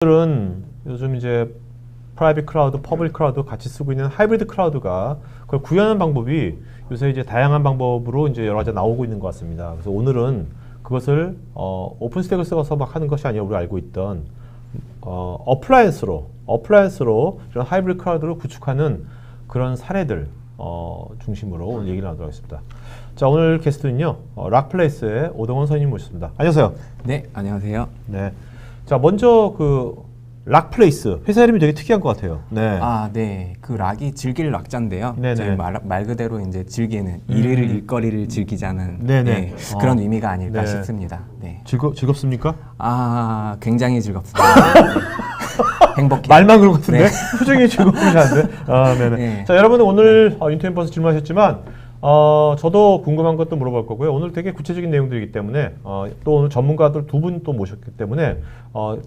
은 요즘 이제 프라이빗 클라우드, 퍼블릭 클라우드 같이 쓰고 있는 하이브리드 클라우드가 그걸 구현하는 방법이 요새 이제 다양한 방법으로 이제 여러 가지 나오고 있는 것 같습니다. 그래서 오늘은 그것을 오픈스택을 써서 막 하는 것이 아니라 우리가 알고 있던 어플라이언스로 이런 하이브리드 클라우드를 구축하는 그런 사례들 중심으로 오늘 얘기를 나누도록 하겠습니다. 자, 오늘 게스트는요, 락플레이스의 오동원 선생님 모셨습니다. 안녕하세요. 네, 안녕하세요. 네. 자, 먼저 그 락플레이스 회사 이름이 되게 특이한 것 같아요. 네. 네. 그 락이 즐길 락자인데요. 네네. 저희 말 그대로 이제 즐기는 일거리를 즐기자는 네네. 그런 의미가 아닐까 네. 싶습니다. 네. 즐겁습니까? 굉장히 즐겁습니다. 행복해요. 말만 그런 것 같은데 네. 표정이 즐거우지 않은데. 네네. 네. 자, 여러분 오늘 인터뷰 버스 질문하셨지만 저도 궁금한 것도 물어볼 거고요. 오늘 되게 구체적인 내용들이기 때문에 또 오늘 전문가들 두 분 또 모셨기 때문에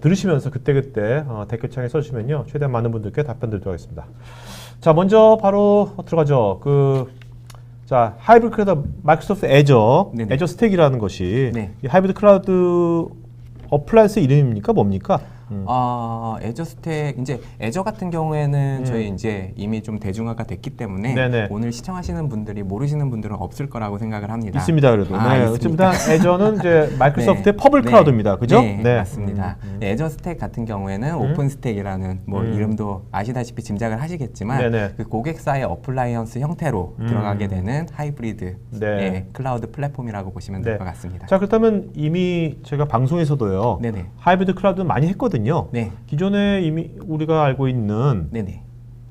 들으시면서 그때그때 댓글창에 써주시면요, 최대한 많은 분들께 답변 드리도록 하겠습니다. 자, 먼저 바로 들어가죠. 자, 하이브리드 클라우드 마이크로소프트 애저 스택이라는 것이 네. 이 하이브리드 클라우드 어플라이언스 이름입니까? 뭡니까? 애저 스택, 이제 애저 같은 경우에는 저희 이제 이미 좀 대중화가 됐기 때문에 네네. 오늘 시청하시는 분들이 모르시는 분들은 없을 거라고 생각을 합니다. 있습니다, 그래도. 네. 있습니까? 어쨌든 애저는 이제 마이크로소프트의 네. 퍼블릭 클라우드입니다. 그죠? 네, 맞습니다. 애저 스택 같은 경우에는 오픈 스택이라는 이름도 아시다시피 짐작을 하시겠지만 네네. 그 고객사의 어플라이언스 형태로 들어가게 되는 하이브리드 네. 클라우드 플랫폼이라고 보시면 될 네. 것 같습니다. 자, 그렇다면 이미 제가 방송에서도요, 네네. 하이브리드 클라우드 많이 했거든요. 네. 기존에 이미 우리가 알고 있는 네네.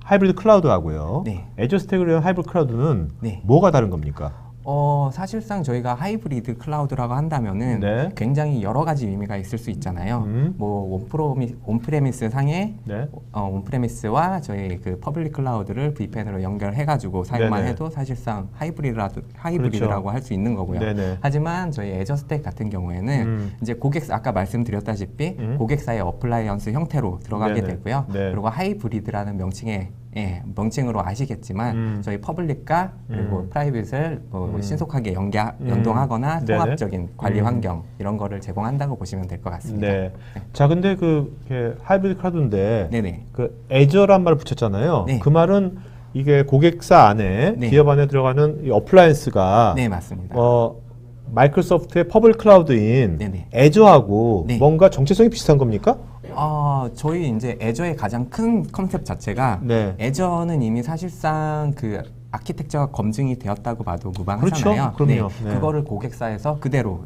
하이브리드 클라우드하고요, 네. 애저 스택을 위한 하이브리드 클라우드는 네. 뭐가 다른 겁니까? 사실상 저희가 하이브리드 클라우드라고 한다면은 네. 굉장히 여러 가지 의미가 있을 수 있잖아요. 온프레미스 상에 네. 온프레미스와 저희 그 퍼블릭 클라우드를 VPN으로 연결해가지고 사용만 네네. 해도 사실상 하이브리드라고 그렇죠. 할 수 있는 거고요. 네네. 하지만 저희 애저 스택 같은 경우에는 이제 고객사 아까 말씀드렸다시피 고객사의 어플라이언스 형태로 들어가게 네네. 되고요. 네. 그리고 하이브리드라는 명칭으로 아시겠지만 저희 퍼블릭과 그리고 프라이빗을 신속하게 연동하거나 네네. 통합적인 관리 환경 이런 거를 제공한다고 보시면 될 것 같습니다. 네. 자, 근데 하이브리드 클라우드인데 네네. 그 애저란 말을 붙였잖아요. 네. 그 말은 이게 고객사 안에 네. 기업 안에 들어가는 이 어플라이언스가 네, 맞습니다. 마이크로소프트의 퍼블릭 클라우드인 네네. 애저하고 네. 뭔가 정체성이 비슷한 겁니까? 저희 이제 애저의 가장 큰 컨셉 자체가 네. 애저는 이미 사실상 그 아키텍처가 검증이 되었다고 봐도 무방하잖아요. 그렇죠. 그럼요. 네. 그거를 고객사에서 그대로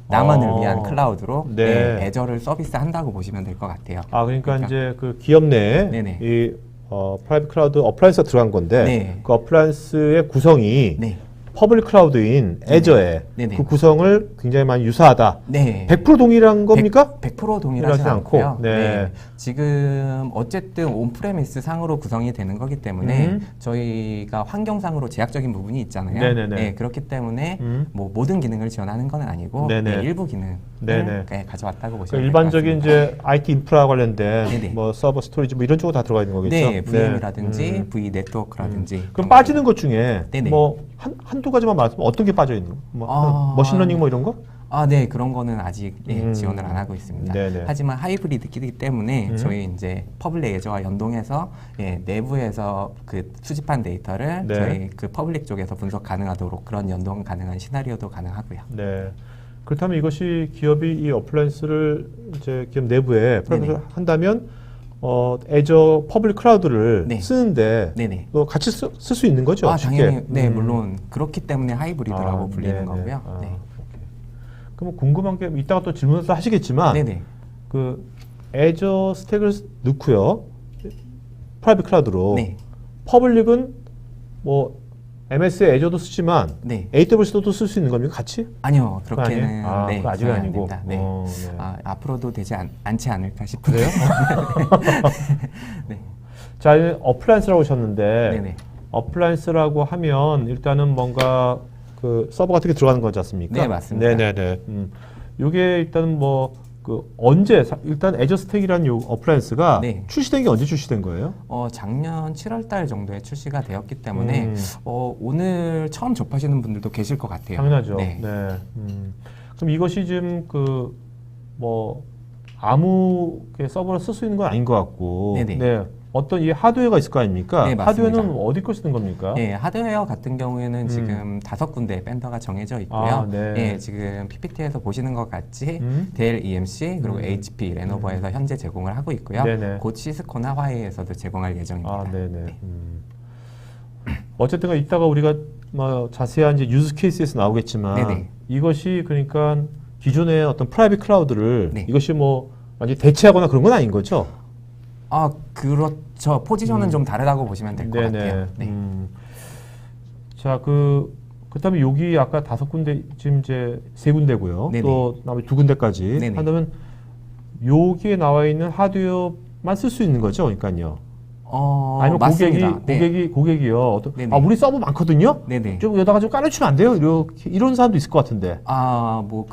나만을 위한 클라우드로 네. 애저를 서비스한다고 보시면 될 것 같아요. 그러니까 이제 그 기업 내에 네네. 이 프라이빗 클라우드 어플라이언스가 들어간 건데 네. 그 어플라이언스의 구성이 네. 퍼블릭 클라우드인 애저의 네네. 그 구성을 굉장히 많이 유사하다. 네. 100% 동일한 겁니까? 100% 동일하지 동일하지 않고, 않고요. 네. 지금 어쨌든 온프레미스 상으로 구성이 되는 거기 때문에 저희가 환경상으로 제약적인 부분이 있잖아요. 네네네. 네, 그렇기 때문에 모든 기능을 지원하는 건 아니고 네네. 일부 기능을 네네. 가져왔다고 보시면 그러니까 될 일반적인 것 같습니다. 이제 IT 인프라 관련된 네네. 뭐 서버 스토리지 뭐 이런 쪽으로 다 들어가 있는 거겠죠? 네, VM이라든지 V 네트워크라든지 그럼 빠지는 것 중에 네네. 뭐 한두 가지만 말씀하면 어떤 게 빠져 있는 거? 뭐 머신러닝 뭐 이런 거? 네, 그런 거는 아직 지원을 안 하고 있습니다. 네네. 하지만 하이브리드이기 때문에 저희 이제 퍼블릭 애저와 연동해서 내부에서 그 수집한 데이터를 네. 저희 그 퍼블릭 쪽에서 분석 가능하도록 그런 연동 가능한 시나리오도 가능하고요. 네. 그렇다면 이것이 기업이 이 어플라이언스를 이제 기업 내부에 프라이빗을 한다면 애저 퍼블릭 클라우드를 네. 쓰는데 네네. 또 같이 쓸 수 있는 거죠? 쉽게? 당연히 네, 물론 그렇기 때문에 하이브리드라고 불리는 네네. 거고요. 네. 오케이. 그럼 궁금한 게 이따가 또 질문해서 하시겠지만 네네. 그 애저 스택을 넣고요, 프라이빗 클라우드로 네. 퍼블릭은 뭐 MS 애저도 쓰지만 네. AWS도 쓸 수 있는 겁니까? 같이? 아니요, 그거 그렇게는 아니에요? 네, 그거 아직은 저희 안 아니고. 됩니다. 네. 네. 앞으로도 되지 않지 않을까 싶은데요. 네. 자, 어플라이언스라고 하셨는데 네네. 어플라이언스라고 하면 일단은 뭔가 그 서버 같은 게 들어가는 거지 않습니까? 네, 맞습니다. 네네네. 이게 일단은 뭐 일단 애저 스택이라는 요 어플라이언스가 네. 출시된 게 언제 출시된 거예요? 작년 7월 달 정도에 출시가 되었기 때문에 오늘 처음 접하시는 분들도 계실 것 같아요. 당연하죠. 네. 그럼 이것이 지금 뭐 아무 서버를 쓸 수 있는 건 아닌 것 같고, 네네. 네, 어떤 이 하드웨어가 있을 거 아닙니까? 네, 맞습니다. 하드웨어는 어디 거 쓰는 겁니까? 네, 하드웨어 같은 경우에는 지금 5군데 밴더가 정해져 있고요. 아, 네. 네, 지금 PPT에서 보시는 것 같이 음. 델 EMC 그리고 HP, 레노버에서 현재 제공을 하고 있고요. 네네. 곧 시스코나 화웨이에서도 제공할 예정입니다. 아, 네네. 네. 어쨌든 이따가 우리가 뭐 자세한 이제 유즈 케이스에서 나오겠지만 네네. 이것이 그러니까 기존의 어떤 프라이빗 클라우드를 네. 이것이 뭐 완전히 대체하거나 그런 건 아닌 거죠? 아, 그렇죠. 포지션은 좀 다르다고 보시면 될 것 같아요. 네. 자, 그다음에 여기 아까 5군데 지금 이제 3군데고요. 네네. 또 나머지 2군데까지 네네. 한다면 여기에 나와 있는 하드웨어만 쓸 수 있는 거죠, 그러니까요. 아니면 맞습니다. 고객이요. 네네. 아, 우리 서버 많거든요. 네네. 좀 여기다가 좀 깔아주면 안 돼요? 이런 사람도 있을 것 같은데. 아, 뭐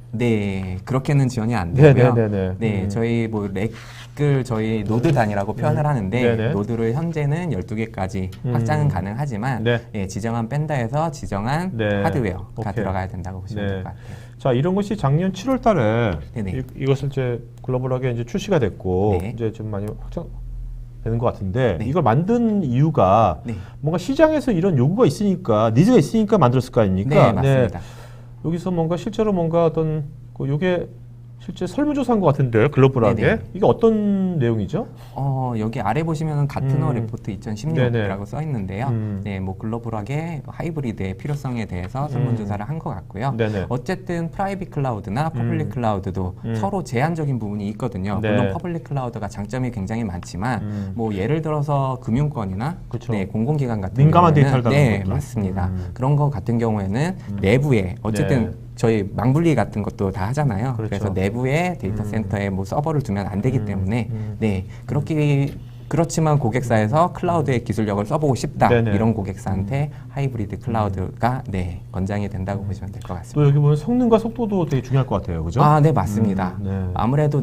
네, 그렇게는 지원이 안 되고요. 네네네. 네, 저희 뭐 렉을 저희 노드 단위라고 표현을 하는데 네네. 노드를 현재는 12개까지 확장은 가능하지만 네. 예, 지정한 밴더에서 지정한 네. 하드웨어가 오케이. 들어가야 된다고 보시면 네. 될 것 같아요. 자, 이런 것이 작년 7월 달에 네네. 이것을 이제 글로벌하게 이제 출시가 됐고 네. 이제 좀 많이 확장되는 것 같은데 네. 이걸 만든 이유가 네. 뭔가 시장에서 이런 요구가 있으니까 니즈가 있으니까 만들었을 거 아닙니까? 네, 맞습니다. 여기서 뭔가 실제로 뭔가 어떤 요게 실제 설문조사인 것 같은데 글로벌하게 네네. 이게 어떤 내용이죠? 여기 아래 보시면은 가트너 리포트 2016이라고 네네. 써 있는데요. 네, 뭐 글로벌하게 하이브리드의 필요성에 대해서 설문조사를 한 것 같고요. 네네. 어쨌든 프라이빗 클라우드나 퍼블릭 클라우드도 서로 제한적인 부분이 있거든요. 네. 물론 퍼블릭 클라우드가 장점이 굉장히 많지만 뭐 예를 들어서 금융권이나 그쵸. 네, 공공기관 같은 민감한 경우에는 데이터를 다루는 네, 것들. 맞습니다. 그런 거 같은 경우에는 내부에 어쨌든 네. 저희 망분리 같은 것도 다 하잖아요. 그렇죠. 그래서 내부에 데이터 센터에 뭐 서버를 두면 안 되기 때문에 네, 그렇지만 고객사에서 클라우드의 기술력을 써보고 싶다 네네. 이런 고객사한테 하이브리드 클라우드가 네, 권장이 된다고 보시면 될 것 같습니다. 또 여기 보면 성능과 속도도 되게 중요할 것 같아요, 그죠? 아, 네, 맞습니다. 네. 아무래도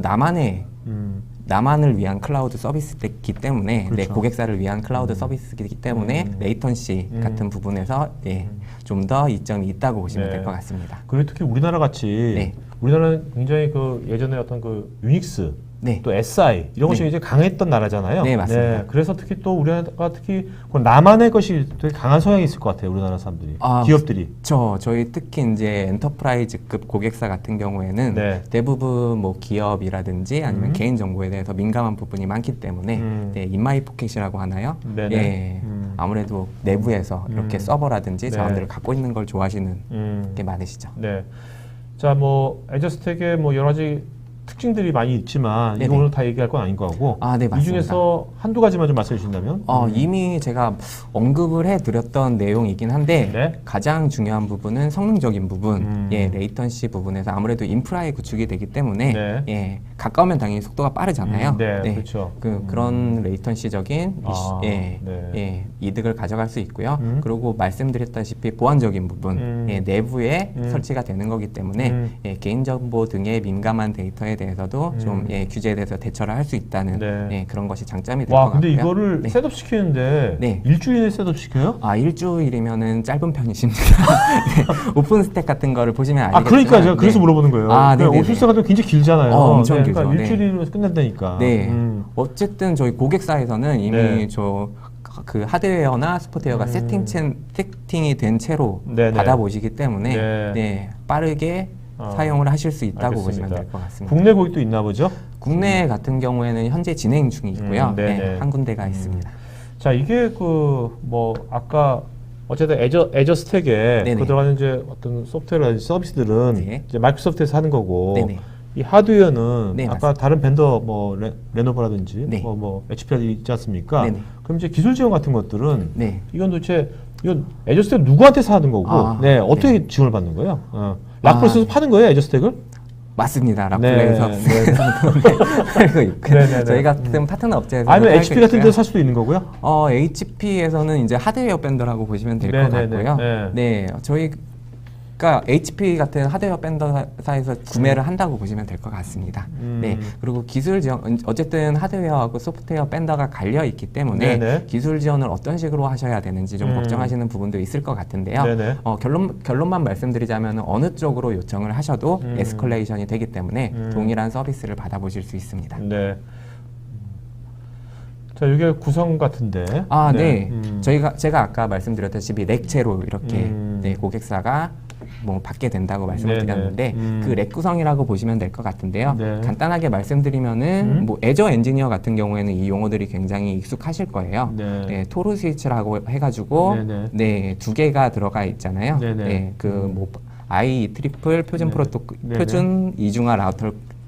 나만을 위한 클라우드 서비스이기 때문에 그렇죠. 네, 고객사를 위한 클라우드 서비스이기 때문에 레이턴시 같은 부분에서 네, 좀 더 이점이 있다고 보시면 네. 될 것 같습니다. 그리고 특히 우리나라 같이 네. 우리나라는 굉장히 예전에 어떤 유닉스 네. 또 SI 이런 것이 네. 이제 강했던 나라잖아요. 네, 맞습니다. 그래서 특히 또 우리나라가 특히 나만의 것이 되게 강한 성향이 있을 것 같아요. 우리나라 사람들이, 기업들이. 저희 특히 이제 엔터프라이즈급 고객사 같은 경우에는 네. 대부분 뭐 기업이라든지 아니면 개인 정보에 대해서 민감한 부분이 많기 때문에 네, 인마이 포켓이라고 하나요? 네네. 예, 아무래도 내부에서 이렇게 서버라든지 네. 자원들을 갖고 있는 걸 좋아하시는 게 많으시죠. 네. 자, 에저스텍의 여러 가지 특징들이 많이 있지만 네네. 이거 오늘 다 얘기할 건 아닌 거 같고 네, 이 맞습니다. 중에서 한두 가지만 좀 말씀해 주신다면. 이미 제가 언급을 해드렸던 내용이긴 한데 네. 가장 중요한 부분은 성능적인 부분, 레이턴시 부분에서 아무래도 인프라의 구축이 되기 때문에 네. 가까우면 당연히 속도가 빠르잖아요. 네, 그렇죠. 그런 레이턴시적인 네. 이득을 가져갈 수 있고요. 그리고 말씀드렸다시피 보안적인 부분, 내부에 설치가 되는 거기 때문에 개인정보 등의 민감한 데이터에 대해서도 좀 규제에 대해서 대처를 할 수 있다는 그런 것이 장점이 될 것 와, 같고요. 근데 이거를 셋업 시키는데 네. 일주일에 셋업 시켜요? 일주일이면은 짧은 편이십니다. 네, 오픈 스택 같은 거를 보시면 알겠지만. 그러니까 제가 그래서 물어보는 거예요. 네. 오픈 스택 같은 거 굉장히 길잖아요. 엄청 그러니까 길죠. 일주일이면 끝난다니까. 네. 어쨌든 저희 고객사에서는 이미 네. 그 하드웨어나 소프트웨어가 세팅이 된 채로 네네. 받아보시기 때문에 네. 빠르게 사용을 하실 수 있다고 알겠습니다. 보시면 될 것 같습니다. 국내 고객도 있나 보죠? 국내 같은 경우에는 현재 진행 중이 있고요. 네네. 한 군데가 있습니다. 자, 이게 아까 어쨌든 애저 스택에 네네. 들어가는 이제 어떤 소프트웨어라든지 서비스들은 네. 이제 마이크로소프트에서 하는 거고 네네. 이 하드웨어는 네, 아까 다른 벤더 레노버라든지 네. HP라든지 있지 않습니까? 네네. 그럼 이제 기술 지원 같은 것들은 네. 이건 애저 스택 누구한테서 하는 거고 어떻게 지원을 받는 거예요? 라플에서 파는 거예요, 애저 스택을? 맞습니다. 라플레에서 팔고 있고 네네네. 저희 같은 파트너 업체에서 아니면 HP 같은 데서 살 수도 있는 거고요? HP에서는 이제 하드웨어 밴더라고 보시면 될 것 네네네. 같고요. 네. 네, 저희가 그러니까 HP 같은 하드웨어 밴더사에서 구매를 한다고 보시면 될 것 같습니다. 네, 그리고 기술 지원, 어쨌든 하드웨어하고 소프트웨어 밴더가 갈려 있기 때문에 네네. 기술 지원을 어떤 식으로 하셔야 되는지 좀 걱정하시는 부분도 있을 것 같은데요. 네네. 결론만 말씀드리자면 어느 쪽으로 요청을 하셔도 에스컬레이션이 되기 때문에 동일한 서비스를 받아보실 수 있습니다. 네. 자, 이게 구성 같은데. 아, 네. 제가 아까 말씀드렸다시피 렉체로 이렇게 네, 고객사가 뭐 받게 된다고 말씀을 네네. 드렸는데 그 렉 구성이라고 보시면 될 것 같은데요. 네. 간단하게 말씀드리면은 뭐 애저 엔지니어 같은 경우에는 이 용어들이 굉장히 익숙하실 거예요. 네. 네, 토르 스위치라고 해가지고 네네. 네, 두 개가 들어가 있잖아요. 네네. 네, 그 뭐 I 트리플 표준 네. 네네. 표준 이중화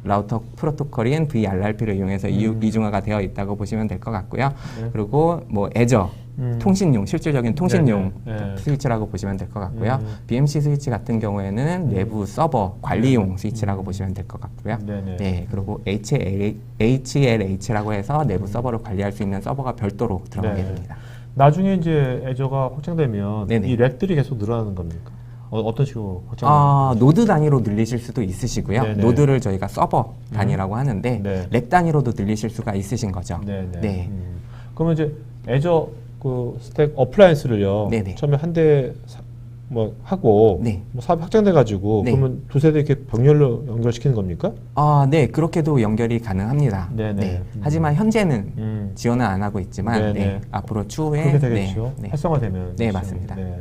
라우터 프로토콜인 VRRP를 이용해서 이중화가 되어 있다고 보시면 될 것 같고요. 네. 그리고 뭐 애저 통신용, 실질적인 통신용 네네. 네. 스위치라고 보시면 될 것 같고요. BMC 스위치 같은 경우에는 내부 서버 관리용 스위치라고 보시면 될 것 같고요. 네네. 네, 그리고 HLH라고 해서 내부 서버를 관리할 수 있는 서버가 별도로 들어가게 네. 됩니다. 나중에 이제 애저가 확장되면 네네. 이 렉들이 계속 늘어나는 겁니까? 어떤 식으로 확장하는 노드 단위로 늘리실 수도 있으시고요. 네네. 노드를 저희가 서버 단위라고 하는데 네. 렉 단위로도 늘리실 수가 있으신 거죠. 네네. 네. 그러면 이제 애저 그 스택 어플라이언스를요. 네네. 처음에 한 대 뭐 하고 네. 뭐 사업 확장돼 가지고 네. 그러면 두세 대 이렇게 병렬로 연결시키는 겁니까? 네, 그렇게도 연결이 가능합니다. 네네. 네. 하지만 현재는 지원은 안 하고 있지만 네네. 네, 앞으로 추후에 그렇게 되겠죠. 네, 네. 활성화되면. 네, 그렇죠. 맞습니다. 네.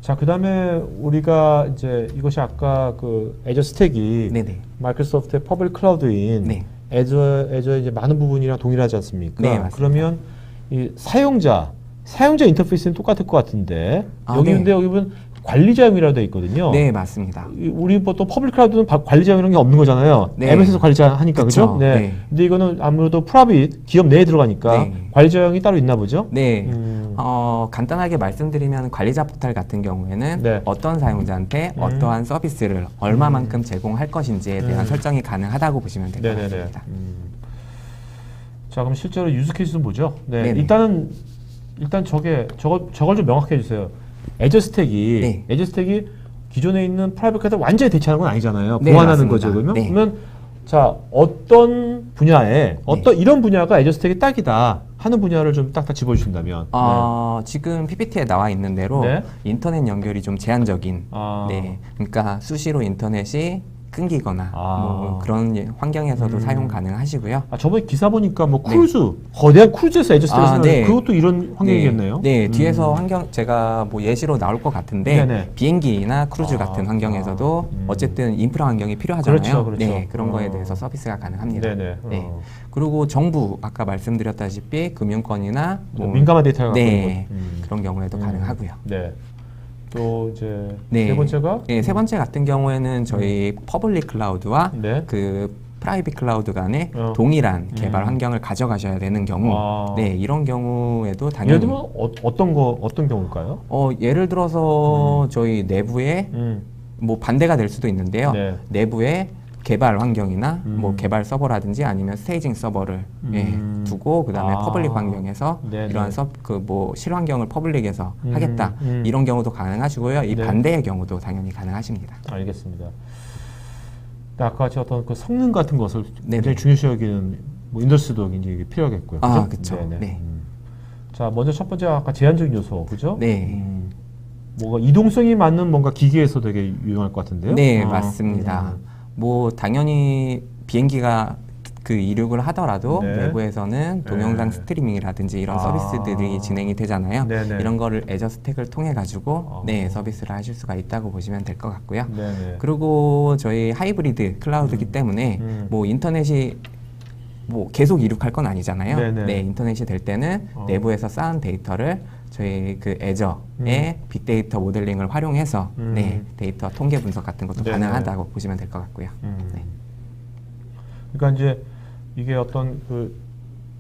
자, 그다음에 우리가 이제 이것이 아까 그 애저 스택이 네네. 마이크로소프트의 퍼블릭 클라우드인 네. 애저의 이제 많은 부분이랑 동일하지 않습니까? 네, 맞습니다. 그러면 이 사용자 인터페이스는 똑같을 것 같은데 여기 네. 근데 여기 보면 관리자용이라고 되어 있거든요. 네, 맞습니다. 우리 보통 퍼블릭 클라우드는 관리자용이라는 게 없는 거잖아요. 네. MS에서 관리자 하니까 그죠? 그쵸. 네. 네. 근데 이거는 아무래도 프라이빗 기업 내에 들어가니까 네. 관리자용이 따로 있나 보죠? 네. 간단하게 말씀드리면 관리자 포털 같은 경우에는 네. 어떤 사용자한테 어떠한 서비스를 얼마만큼 제공할 것인지에 대한 설정이 가능하다고 보시면 될 것 네네네. 같습니다. 자, 그럼 실제로 유즈 케이스는 뭐죠? 네. 네네. 일단 저걸 좀 명확해 주세요. 애저 스택이 네. 기존에 있는 프라이빗 클라우드 완전히 대체하는 건 아니잖아요. 네, 보완하는 맞습니다. 거죠. 그러면 네. 자, 어떤 분야에 이런 분야가 애저 스택이 딱이다 하는 분야를 좀 딱딱 집어 주신다면. 지금 PPT에 나와 있는 대로 네. 인터넷 연결이 좀 제한적인 네. 그러니까 수시로 인터넷이 끊기거나 뭐 그런 환경에서도 사용 가능하시고요. 저번에 기사 보니까 뭐 크루즈 거대한 크루즈에서 애저 스택을 쓰는 네. 그것도 이런 환경이겠네요. 네, 뒤에서 제가 뭐 예시로 나올 것 같은데 네네. 비행기나 크루즈 같은 환경에서도 어쨌든 인프라 환경이 필요하잖아요. 그렇죠. 네, 그런 거에 대해서 서비스가 가능합니다. 네네. 네. 그리고 정부 아까 말씀드렸다시피 금융권이나 뭐 민감한 데이터가 네, 갖고 있는 그런 경우에도 가능하고요. 네. 또 이제 네. 세 번째가 네, 세 번째 같은 경우에는 저희 퍼블릭 클라우드와 네. 그 프라이빗 클라우드 간에 동일한 개발 환경을 가져가셔야 되는 경우, 네, 이런 경우에도 당연히 예를 들면 어떤 경우일까요? 예를 들어서 저희 내부에 뭐 반대가 될 수도 있는데요. 네. 내부에 개발 환경이나 뭐 개발 서버라든지 아니면 스테이징 서버를 두고 그다음에 퍼블릭 환경에서 네네. 이러한 뭐 실환경을 퍼블릭에서 하겠다 이런 경우도 가능하시고요. 이 네. 반대의 경우도 당연히 가능하십니다. 알겠습니다. 아까 같이 어떤 그 성능 같은 것을 네네. 굉장히 중요시 여기는 뭐 인더스트리도 굉장히 필요하겠고요. 그죠? 그렇죠. 네네. 네. 자, 먼저 첫 번째 아까 제한적인 요소, 그죠? 네. 뭐가 이동성이 맞는 뭔가 기기에서 되게 유용할 것 같은데요? 네, 맞습니다. 뭐 당연히 비행기가 그 이륙을 하더라도 네. 내부에서는 동영상 스트리밍이라든지 이런 서비스들이 진행이 되잖아요. 네네. 이런 거를 애저 스택을 통해 가지고 네, 서비스를 하실 수가 있다고 보시면 될 것 같고요. 네네. 그리고 저희 하이브리드 클라우드이기 때문에 뭐 인터넷이 뭐 계속 이륙할 건 아니잖아요. 네네. 네, 인터넷이 될 때는 내부에서 쌓은 데이터를 저희 그 애저의 빅데이터 모델링을 활용해서 네, 데이터 통계 분석 같은 것도 네네. 가능하다고 보시면 될 것 같고요. 네. 그러니까 이제 이게 어떤 그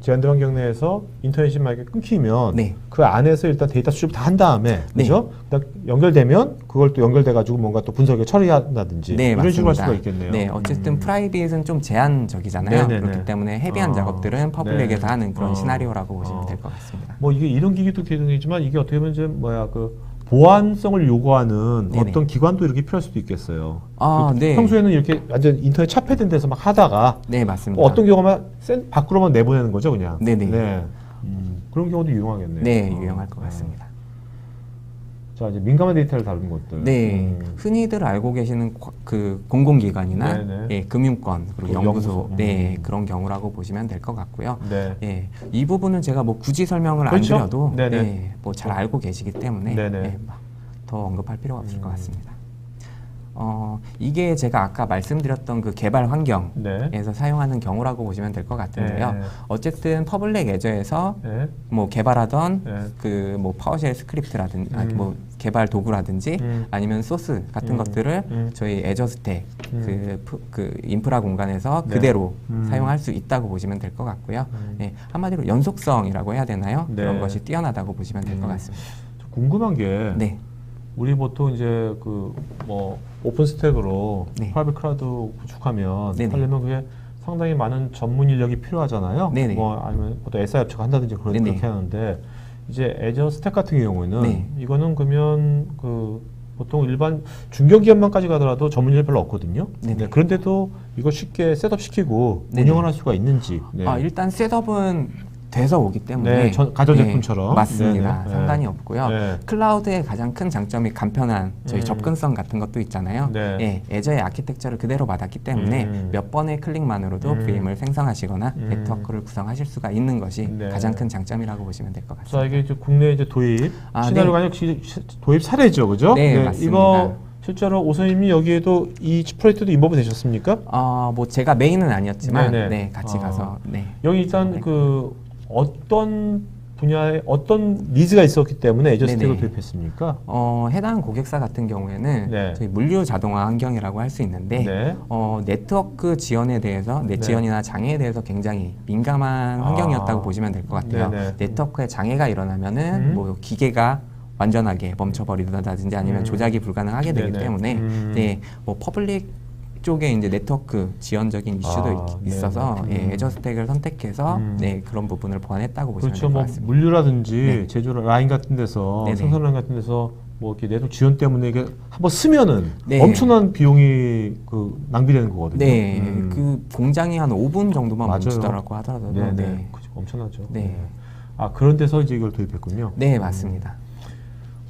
제한된 환경 내에서 인터넷이 만약에 끊기면 네. 그 안에서 일단 데이터 수집을 다 한 다음에 그죠? 그다음 연결되면 그걸 또 연결돼 가지고 뭔가 또 분석에 처리한다든지 네, 이런 식으로 할 맞습니다. 수가 있겠네요. 네, 어쨌든 프라이빗은 좀 제한적이잖아요. 네네네. 그렇기 때문에 헤비한 작업들은 퍼블릭에서 네. 하는 그런 시나리오라고 보시면 될 것 같습니다. 뭐 이게 이런 기기도 기능이지만 이게 어떻게 보면 좀 그 보안성을 요구하는 네네. 어떤 기관도 이렇게 필요할 수도 있겠어요. 아, 네. 평소에는 이렇게 완전 인터넷 차폐된 데서 막 하다가 네, 맞습니다. 어떤 경우만 밖으로만 내보내는 거죠, 그냥. 네네. 네. 그런 경우도 유용하겠네요. 네, 유용할 것 같습니다. 자, 이제 민감한 데이터를 다루는 것들. 네, 흔히들 알고 계시는 그 공공기관이나 네네. 예, 금융권 그리고 연구소, 연구소. 네 그런 경우라고 보시면 될 것 같고요. 네. 예, 이 부분은 제가 뭐 굳이 설명을 그렇죠. 안 드려도 네네. 네, 뭐 잘 알고 계시기 때문에 네네. 예, 더 언급할 필요가 없을 것 같습니다. 이게 제가 아까 말씀드렸던 그 개발 환경에서 네. 사용하는 경우라고 보시면 될 것 같은데요. 네. 어쨌든 퍼블릭 애저에서 네. 뭐 개발하던 네. 그 뭐 파워쉘 스크립트라든지 뭐 개발 도구라든지 아니면 소스 같은 것들을 저희 애저 스택 그 인프라 공간에서 네. 그대로 사용할 수 있다고 보시면 될 것 같고요. 예, 한마디로 연속성이라고 해야 되나요? 네. 그런 것이 뛰어나다고 보시면 될 것 같습니다. 궁금한 게 네. 우리 보통 이제 그 뭐 오픈 스택으로 네. 프라이빗 클라우드 구축하면 네네. 하려면 그게 상당히 많은 전문 인력이 필요하잖아요. 네네. 뭐 아니면 보통 SI 업체가 한다든지 네네. 그렇게 하는데 이제 애저 스택 같은 경우에는 네. 이거는 그러면 그 보통 일반 중견기업만까지 가더라도 전문 인력 별로 없거든요. 네네. 네, 그런데도 이거 쉽게 셋업 시키고 네네. 운영을 할 수가 있는지. 네. 일단 셋업은 돼서 오기 때문에 네, 가전제품처럼. 네, 맞습니다. 네네. 상관이 네. 없고요. 네. 클라우드의 가장 큰 장점이 간편한 저희 접근성 같은 것도 있잖아요. 네. 예, 애저의 아키텍처를 그대로 받았기 때문에 몇 번의 클릭만으로도 VM을 생성하시거나 네트워크를 구성하실 수가 있는 것이 네. 가장 큰 장점이라고 보시면 될 것 같습니다. 자, 이게 이제 국내 이제 도입 아, 시나리오가 네. 역시 도입 사례죠, 그죠? 네, 맞습니다. 이거 실제로 오선님이 여기에도 이 프로젝트도 인volve 되셨습니까? 뭐 제가 메인은 아니었지만 네네. 네, 같이 가서 네. 여기 일단 네. 그 어떤 분야에 어떤 니즈가 있었기 때문에 애저 스택을 네네. 도입했습니까? 해당 고객사 같은 경우에는 네. 저희 물류 자동화 환경이라고 할 수 있는데 네. 네트워크 지연에 대해서 넷 네. 지연이나 장애에 대해서 굉장히 민감한 환경이었다고 아. 보시면 될 것 같아요. 네네. 네트워크에 장애가 일어나면은 뭐 기계가 완전하게 멈춰버리든지 아니면 조작이 불가능하게 되기 네네. 때문에 네, 뭐 퍼블릭 쪽에 이제 네트워크 지연적인 이슈도 있어서 네네. 예, 애저 스택을 선택해서 네, 그런 부분을 보완했다고 보시면 그렇죠. 될 것 뭐 같습니다. 물류라든지 네. 제조 라인 같은 데서 네네. 생산 라인 같은 데서 뭐 이렇게 네트워크 지연 때문에 이게 한번 쓰면은 네. 엄청난 비용이 그 낭비되는 거거든요. 네, 그 공장이 한 5분 정도만 맞아요. 멈추더라고 하더라도 네, 네, 네. 그죠. 엄청나죠. 네. 아, 그런 데서 이제 이걸 도입했군요. 네, 맞습니다.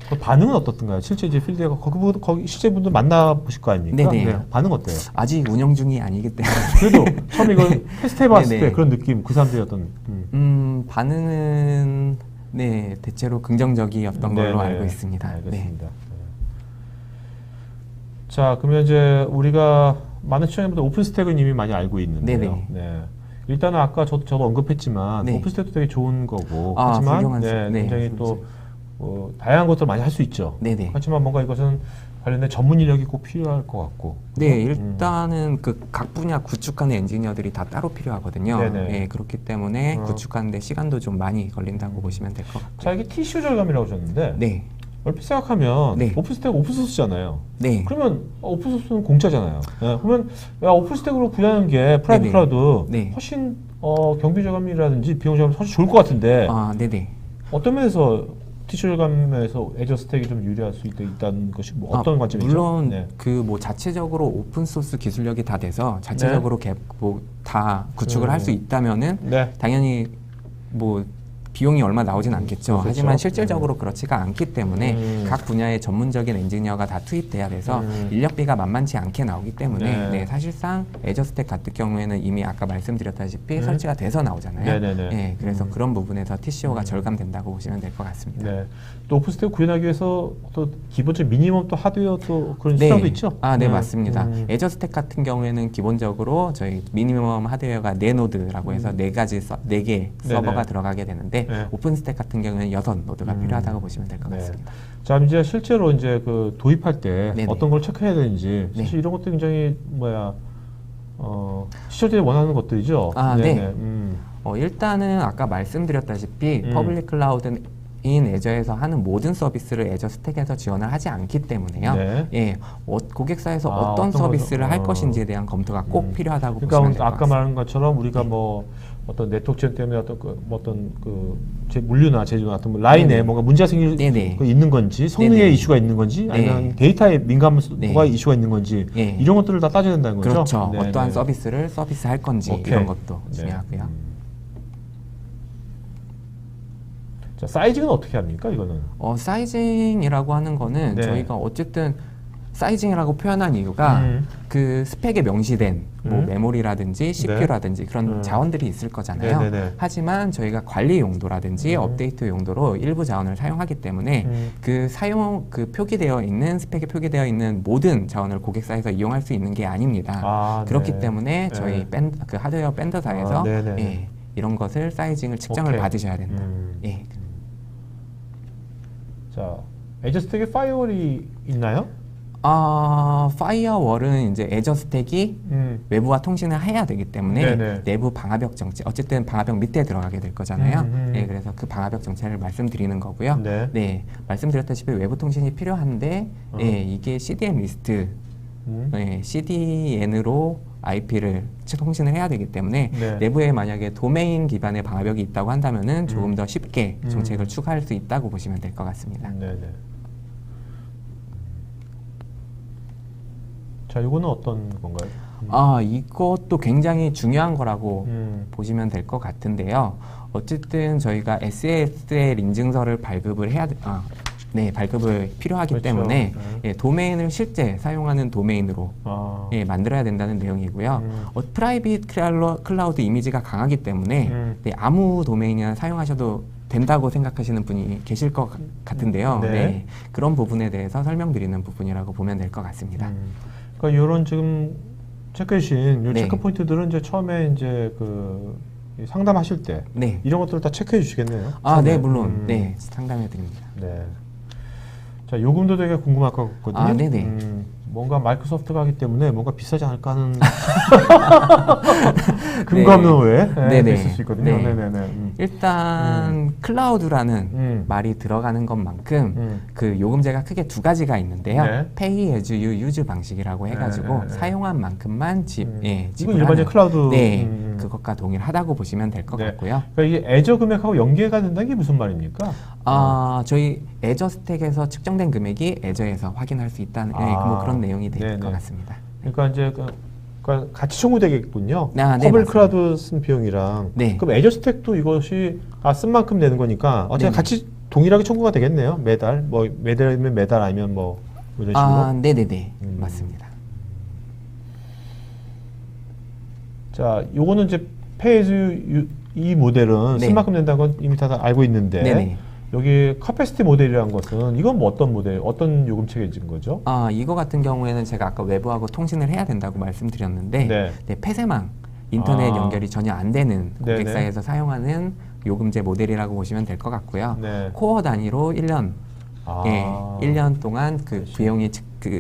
그 반응은 어떻던가요? 실제 이제 필드에 거기 실제 분들 만나 보실 거 아닙니까? 네네. 반응 어때요? 아직 운영 중이 아니기 때문에 그래도 처음에 이걸 테스트 해봤을 네네. 때 그런 느낌, 그 사람들이 어떤 반응은 네, 대체로 긍정적이었던 걸로 네네. 알고 있습니다. 네. 알겠습니다. 자, 그러면 이제 우리가 많은 시청자분들 오픈스택은 이미 많이 알고 있는데요. 네네. 네. 일단은 아까 저도 언급했지만 네. 오픈스택도 되게 좋은 거고 아, 하지만 훌륭한 네, 굉장히 또 다양한 것들을 많이 할 수 있죠. 네네. 하지만 뭔가 이것은 관련된 전문 인력이 꼭 필요할 것 같고. 네, 일단은 그 각 분야 구축하는 엔지니어들이 다 따로 필요하거든요. 네네. 네, 그렇기 때문에 구축하는데 시간도 좀 많이 걸린다고 보시면 될 것 같고요. 자, 이게 티슈 절감이라고 하셨는데 네, 얼핏 생각하면 네. 오픈스택 오픈소스잖아요. 네, 그러면 오픈소스는 공짜잖아요. 네, 그러면 야, 오픈스택으로 구현하는 게 프라이빗 네네. 클라우드 네. 훨씬 경비 절감이라든지 비용 절감이 훨씬 좋을 것 같은데 네네. 어떤 면에서 티슈 절감에서 애저 스택이 좀 유리할 수 있다는 것이 뭐 어떤 관점이죠? 물론 네. 그 뭐 자체적으로 오픈 소스 기술력이 다 돼서 자체적으로 다 구축을 할 수 있다면은 네. 당연히 뭐 비용이 얼마 나오진 않겠죠. 그렇죠. 하지만 실질적으로 그렇지가 않기 때문에 각 분야의 전문적인 엔지니어가 다 투입돼야 돼서 인력비가 만만치 않게 나오기 때문에 네. 사실상 애저 스택 같은 경우에는 이미 아까 말씀드렸다시피 설치가 돼서 나오잖아요. 네네네. 네, 그래서 그런 부분에서 TCO가 절감된다고 보시면 될 것 같습니다. 네. 또 오픈스택 구현하기 위해서 또 기본적인 미니멈 또 하드웨어 또 그런 시장도 있죠? 네, 맞습니다. 애저 스택 같은 경우에는 기본적으로 저희 미니멈 하드웨어가 4노드라고 해서 4개 서버가 들어가게 되는데 네. 오픈 스택 같은 경우에는 6노드가 필요하다고 보시면 될 것 네. 같습니다. 자, 이제 실제로 이제 그 도입할 때 네네. 어떤 걸 체크해야 되는지 사실 이런 것도 굉장히 시청자들이 원하는 것들이죠. 네. 일단은 아까 말씀드렸다시피 퍼블릭 클라우드는 애저에서 하는 모든 서비스를 애저 스택에서 지원을 하지 않기 때문에요. 네. 예, 고객사에서 어떤 어떤 서비스를 거죠? 할 것인지에 대한 검토가 꼭 필요하다고 보시면 그러니까 될 것 아까 같습니다. 말한 것처럼 우리가 뭐 어떤 네트워크 지연 때문에 어떤 물류나 제조나 어떤 뭐 라인에 네네. 뭔가 문제가 생길 네네. 그 있는 건지 성능에 네네. 이슈가 있는 건지 아니면 네. 데이터에 민감도가 네. 이슈가 있는 건지 네. 이런 것들을 다 따져야 된다는 거죠. 그렇죠. 네네. 어떠한 서비스를 서비스할 건지 오케이. 이런 것도 네. 중요하고요. 자, 사이징은 어떻게 합니까? 이거는. 사이징이라고 하는 거는 네. 저희가 어쨌든 사이징이라고 표현한 이유가 그 스펙에 명시된 뭐 메모리라든지 CPU라든지 그런 자원들이 있을 거잖아요. 네네네. 하지만 저희가 관리 용도라든지 업데이트 용도로 일부 자원을 사용하기 때문에 그 표기되어 있는 스펙에 표기되어 있는 모든 자원을 고객사에서 이용할 수 있는 게 아닙니다. 그렇기 네. 때문에 저희 네. 그 하드웨어 밴더사에서 네네. 예, 이런 것을 사이징을 측정을 오케이. 받으셔야 된다. 예. 자, 에저 스택에 파이어월이 있나요? 파이어월은 이제 애저 스택이 외부와 통신을 해야 되기 때문에 네네. 내부 방화벽 정체, 어쨌든 방화벽 밑에 들어가게 될 거잖아요. 네, 그래서 그 방화벽 정체를 말씀드리는 거고요. 네. 네, 말씀드렸다시피 외부 통신이 필요한데 예, 이게 CDN 리스트, CDN으로 IP를 통신을 해야 되기 때문에 네. 내부에 만약에 도메인 기반의 방화벽이 있다고 한다면은 조금 더 쉽게 정책을 추가할 수 있다고 보시면 될 것 같습니다. 네네. 자, 이거는 어떤 건가요? 이것도 굉장히 중요한 거라고 보시면 될 것 같은데요. 어쨌든 저희가 SSL 인증서를 발급을 발급을 필요하기 그렇죠. 때문에 예, 도메인을 실제 사용하는 도메인으로 예, 만들어야 된다는 내용이고요. 프라이빗 클라우드 이미지가 강하기 때문에 네, 아무 도메인이나 사용하셔도 된다고 생각하시는 분이 계실 것 같은데요. 네. 네, 그런 부분에 대해서 설명드리는 부분이라고 보면 될 것 같습니다. 그러니까 이런 지금 체크해 주신 이 네. 체크 포인트들은 이제 처음에 이제 그 상담하실 때 네. 이런 것들을 다 체크해 주시겠네요. 네, 처음에. 물론 네, 상담해 드립니다. 네. 자, 요금도 되게 궁금할 것 같거든요. 네네. 뭔가 마이크로소프트가 하기 때문에 뭔가 비싸지 않을까 하는 근거 없는 오해 네네. 있을 수 있거든요. 네. 네네네. 일단 클라우드라는 말이 들어가는 것만큼 그 요금제가 크게 두 가지가 있는데요. 네. Pay as you use 방식이라고 해가지고 사용한 만큼만 이건 지불하는 일반적인 클라우드. 네, 그것과 동일하다고 보시면 될 것 네. 같고요. 그러니까 이게 애저 금액하고 연계가 된다는 게 무슨 말입니까? 저희 애저 스택에서 측정된 금액이 애저에서 확인할 수 있다는 뭐 그런 내용이 될 네네. 것 같습니다. 그러니까 이제 그러니까 같이 청구되겠군요. 네, 퍼블릭 맞습니다. 클라우드 쓴 비용이랑. 네. 그럼 애저 스택도 이것이 쓴 만큼 내는 거니까 어차피 네네. 같이 동일하게 청구가 되겠네요. 매달 뭐 매달이면 매달 아니면 뭐 이런 식으로. 네네네. 맞습니다. 자, 요거는 이제 페이즈 이 모델은 네. 쓴 만큼 낸다는 건 이미 다 알고 있는데 네네. 여기 카패시티 모델이라는 것은 이건 뭐 어떤 모델, 어떤 요금 체계인 거죠? 이거 같은 경우에는 제가 아까 외부하고 통신을 해야 된다고 말씀드렸는데 네. 폐쇄망, 인터넷 연결이 전혀 안 되는 네네. 고객사에서 사용하는 요금제 모델이라고 보시면 될 것 같고요. 네. 코어 단위로 1년, 1년 동안 그 비용이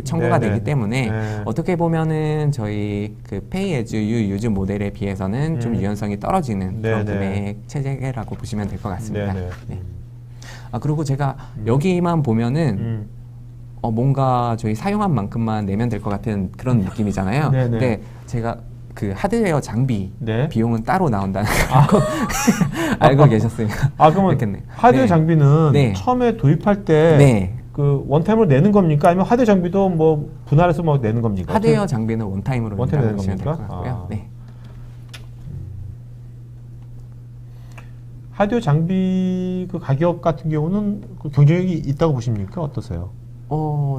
청구가 네네. 되기 때문에 네. 어떻게 보면은 저희 그 Pay as you use 모델에 비해서는 좀 유연성이 떨어지는 그런 네네. 금액 체계라고 보시면 될 것 같습니다. 네네. 네. 그리고 제가 여기만 보면은 뭔가 저희 사용한 만큼만 내면 될 것 같은 그런 느낌이잖아요. 네네. 근데 제가 그 하드웨어 장비 네. 비용은 따로 나온다는 거 알고 계셨으니까. 그러면 그렇겠네. 하드웨어 네. 장비는 네. 처음에 도입할 때 네. 그 원타임으로 내는 겁니까? 아니면 하드웨어 장비도 뭐 분할해서 막 내는 겁니까? 하드웨어 장비는 원타임으로 원타임 낸다고 내는 보시면 될 것 겁니까? 같고요. 네. 하드웨어 장비 그 가격 같은 경우는 그 경쟁력이 있다고 보십니까? 어떠세요?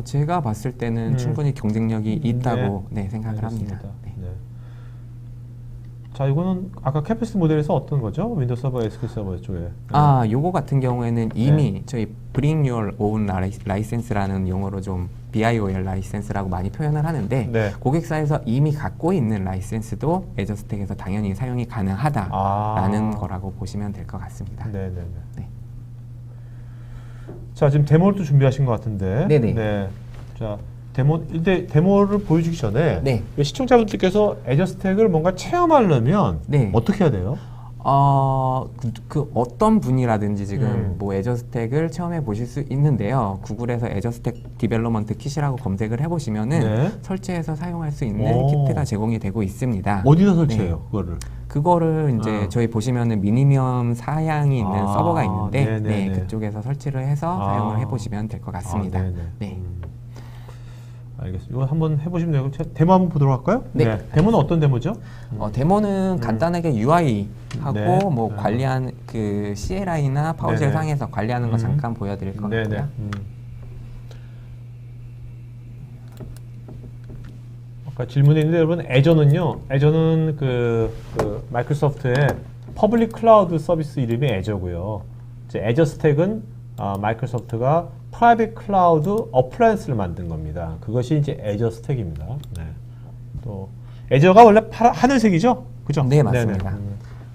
제가 봤을 때는 충분히 경쟁력이 있다고 생각을 합니다. 알겠습니다. 네. 네. 자, 이거는 아까 캐패시티 모델에서 어떤 거죠? 윈도우 서버, SQL 서버 쪽에. 요거 같은 경우에는 이미 저희 Bring Your Own License라는 용어로 좀 BIOL 라이센스라고 많이 표현을 하는데 네. 고객사에서 이미 갖고 있는 라이센스도 애저 스택에서 당연히 사용이 가능하다라는 거라고 보시면 될 것 같습니다. 네네네. 네. 자, 지금 데모를 또 준비하신 것 같은데. 네네. 네. 자, 데모를 보여주기 전에 네. 시청자분들께서 애저 스택을 뭔가 체험하려면 네. 어떻게 해야 돼요? 그 어떤 분이라든지 지금 뭐 애저 스택을 체험해 보실 수 있는데요. 구글에서 애저 스택 디벨로먼트 킷이라고 검색을 해보시면은 네. 설치해서 사용할 수 있는 오. 키트가 제공이 되고 있습니다. 어디다 설치해요, 그거를? 그거를 이제 저희 보시면은 미니멈 사양이 있는 아, 서버가 있는데 네네네. 네, 그쪽에서 설치를 해서 사용을 해보시면 될 것 같습니다. 네네. 네. 알겠습니다. 이거 한번 해보시면 되고 데모 한번 보도록 할까요? 네, 데모는 어떤 데모죠? 데모는 간단하게 UI 하고 네. 뭐 네. 관리한 그 CLI나 파워쉘 네네. 상에서 관리하는 거 잠깐 보여드릴 것 네네. 같고요. 아까 질문했는데 여러분 애저는 그 마이크로소프트의 퍼블릭 클라우드 서비스 이름이 애저고요. 이제 애저 스택은 마이크로소프트가 프라이빗 클라우드 어플라이언스를 만든 겁니다. 그것이 이제 애저 스택입니다. 네. 또 애저가 원래 하늘색이죠, 그죠? 네, 맞습니다. 네네.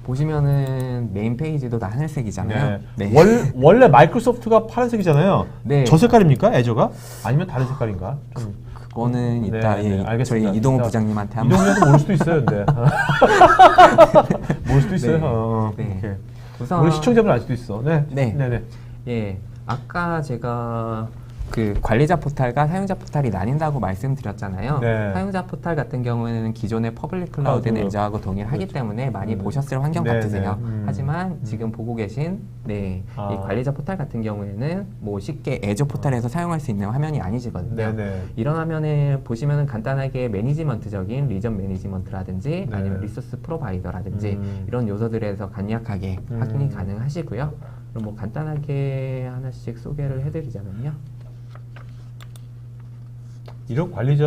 보시면은 메인 페이지도 다 하늘색이잖아요. 네. 원래 마이크로소프트가 파란색이잖아요. 네. 저 색깔입니까, 애저가? 아니면 다른 색깔인가? 그거는 이따 네, 네, 예, 알겠습니다. 저희 이동훈 이따 부장님한테 한번 이동훈한테 모를 수도 있어요, 근데. 모를 수도 있어요. 네. 네. 오케이. 우선 우리 시청자분 알 수도 있어. 네. 네. 네네. 예, 아까 제가 그 관리자 포탈과 사용자 포탈이 나뉜다고 말씀드렸잖아요. 네. 사용자 포탈 같은 경우에는 기존의 퍼블릭 클라우드 클라우드. 애저하고 동일하기 때문에 많이 보셨을 환경 네, 같으세요. 네. 하지만 지금 보고 계신 이 관리자 포탈 같은 경우에는 뭐 쉽게 애저 포탈에서 사용할 수 있는 화면이 아니시거든요. 네네. 이런 화면을 보시면은 간단하게 매니지먼트적인 리전 매니지먼트라든지 네. 아니면 리소스 프로바이더라든지 이런 요소들에서 간략하게 확인이 가능하시고요. 그럼 뭐 간단하게 하나씩 소개를 해드리자면요. 이런 관리자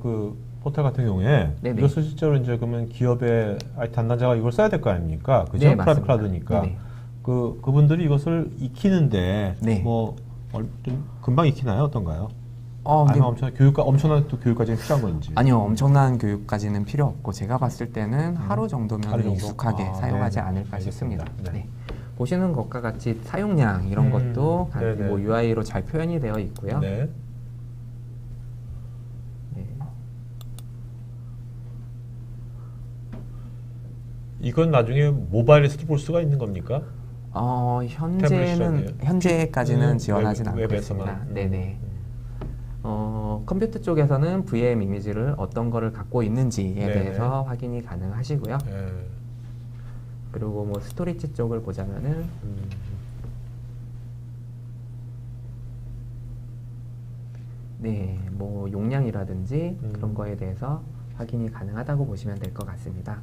그 포털 같은 경우에 네네. 이것을 실제로 이제 그러면 기업의 IT 담당자가 이걸 써야 될 거 아닙니까? 그죠? 네, 프라이빗 맞습니다. 클라우드니까. 네네. 그분들이 이것을 익히는데 네. 뭐 좀 금방 익히나요? 어떤가요? 근데 아니면 엄청난 또 교육까지 필요한 건지. 아니요, 엄청난 교육까지는 필요 없고 제가 봤을 때는 하루 정도면 하루 정도? 익숙하게 아, 사용하지 네네. 않을까 알겠습니다. 싶습니다. 네. 네. 보시는 것과 같이 사용량 이런 것도 네네. 뭐 UI로 잘 표현이 되어 있고요. 네. 네. 이건 나중에 모바일에서도 볼 수가 있는 겁니까? 현재까지는 지원하진 않고 웹에서만. 있습니다. 네네. 컴퓨터 쪽에서는 VM 이미지를 어떤 거를 갖고 있는지에 네네. 대해서 확인이 가능하시고요. 네. 그리고 뭐 스토리지 쪽을 보자면은 네, 뭐 용량이라든지 그런 거에 대해서 확인이 가능하다고 보시면 될 것 같습니다.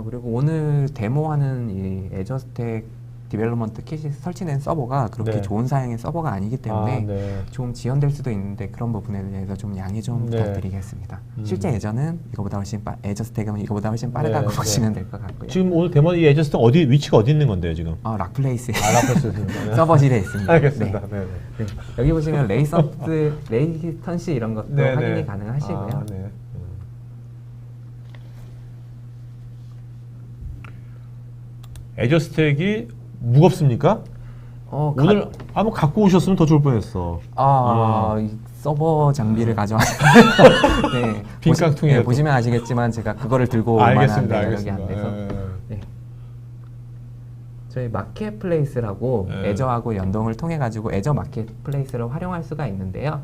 그리고 오늘 데모하는 이 애저 스택 디벨로먼트 킷이 설치된 서버가 그렇게 네. 좋은 사양의 서버가 아니기 때문에 네. 좀 지연될 수도 있는데 그런 부분에 대해서 좀 양해 좀 네. 부탁드리겠습니다. 실제 애저는 이거보다 훨씬 애저 스택은 이거보다 훨씬 빠르다고 네, 보시면 될 것 같고요. 지금 오늘 데모 이 에저스택 위치가 어디 있는 건데요, 지금? 락플레이스에 라플레이스 서버실에 있습니다. 알겠습니다. 네. 네. 네. 여기 보시면 레이턴시 이런 것도 네, 확인이 네. 가능하시고요. 네. 에저스택이 무겁습니까? 오늘 한번 갖고 오셨으면 더 좋을 뻔했어. 이 서버 장비를 가져와. 네. 빈 깡통이라도. 보시면 아시겠지만 제가 그거를 들고 알겠습니다. 만한 여력이 안 알겠습니다. 돼서. 네. 저희 마켓플레이스라고 네. 애저하고 연동을 통해 가지고 애저 마켓플레이스를 활용할 수가 있는데요.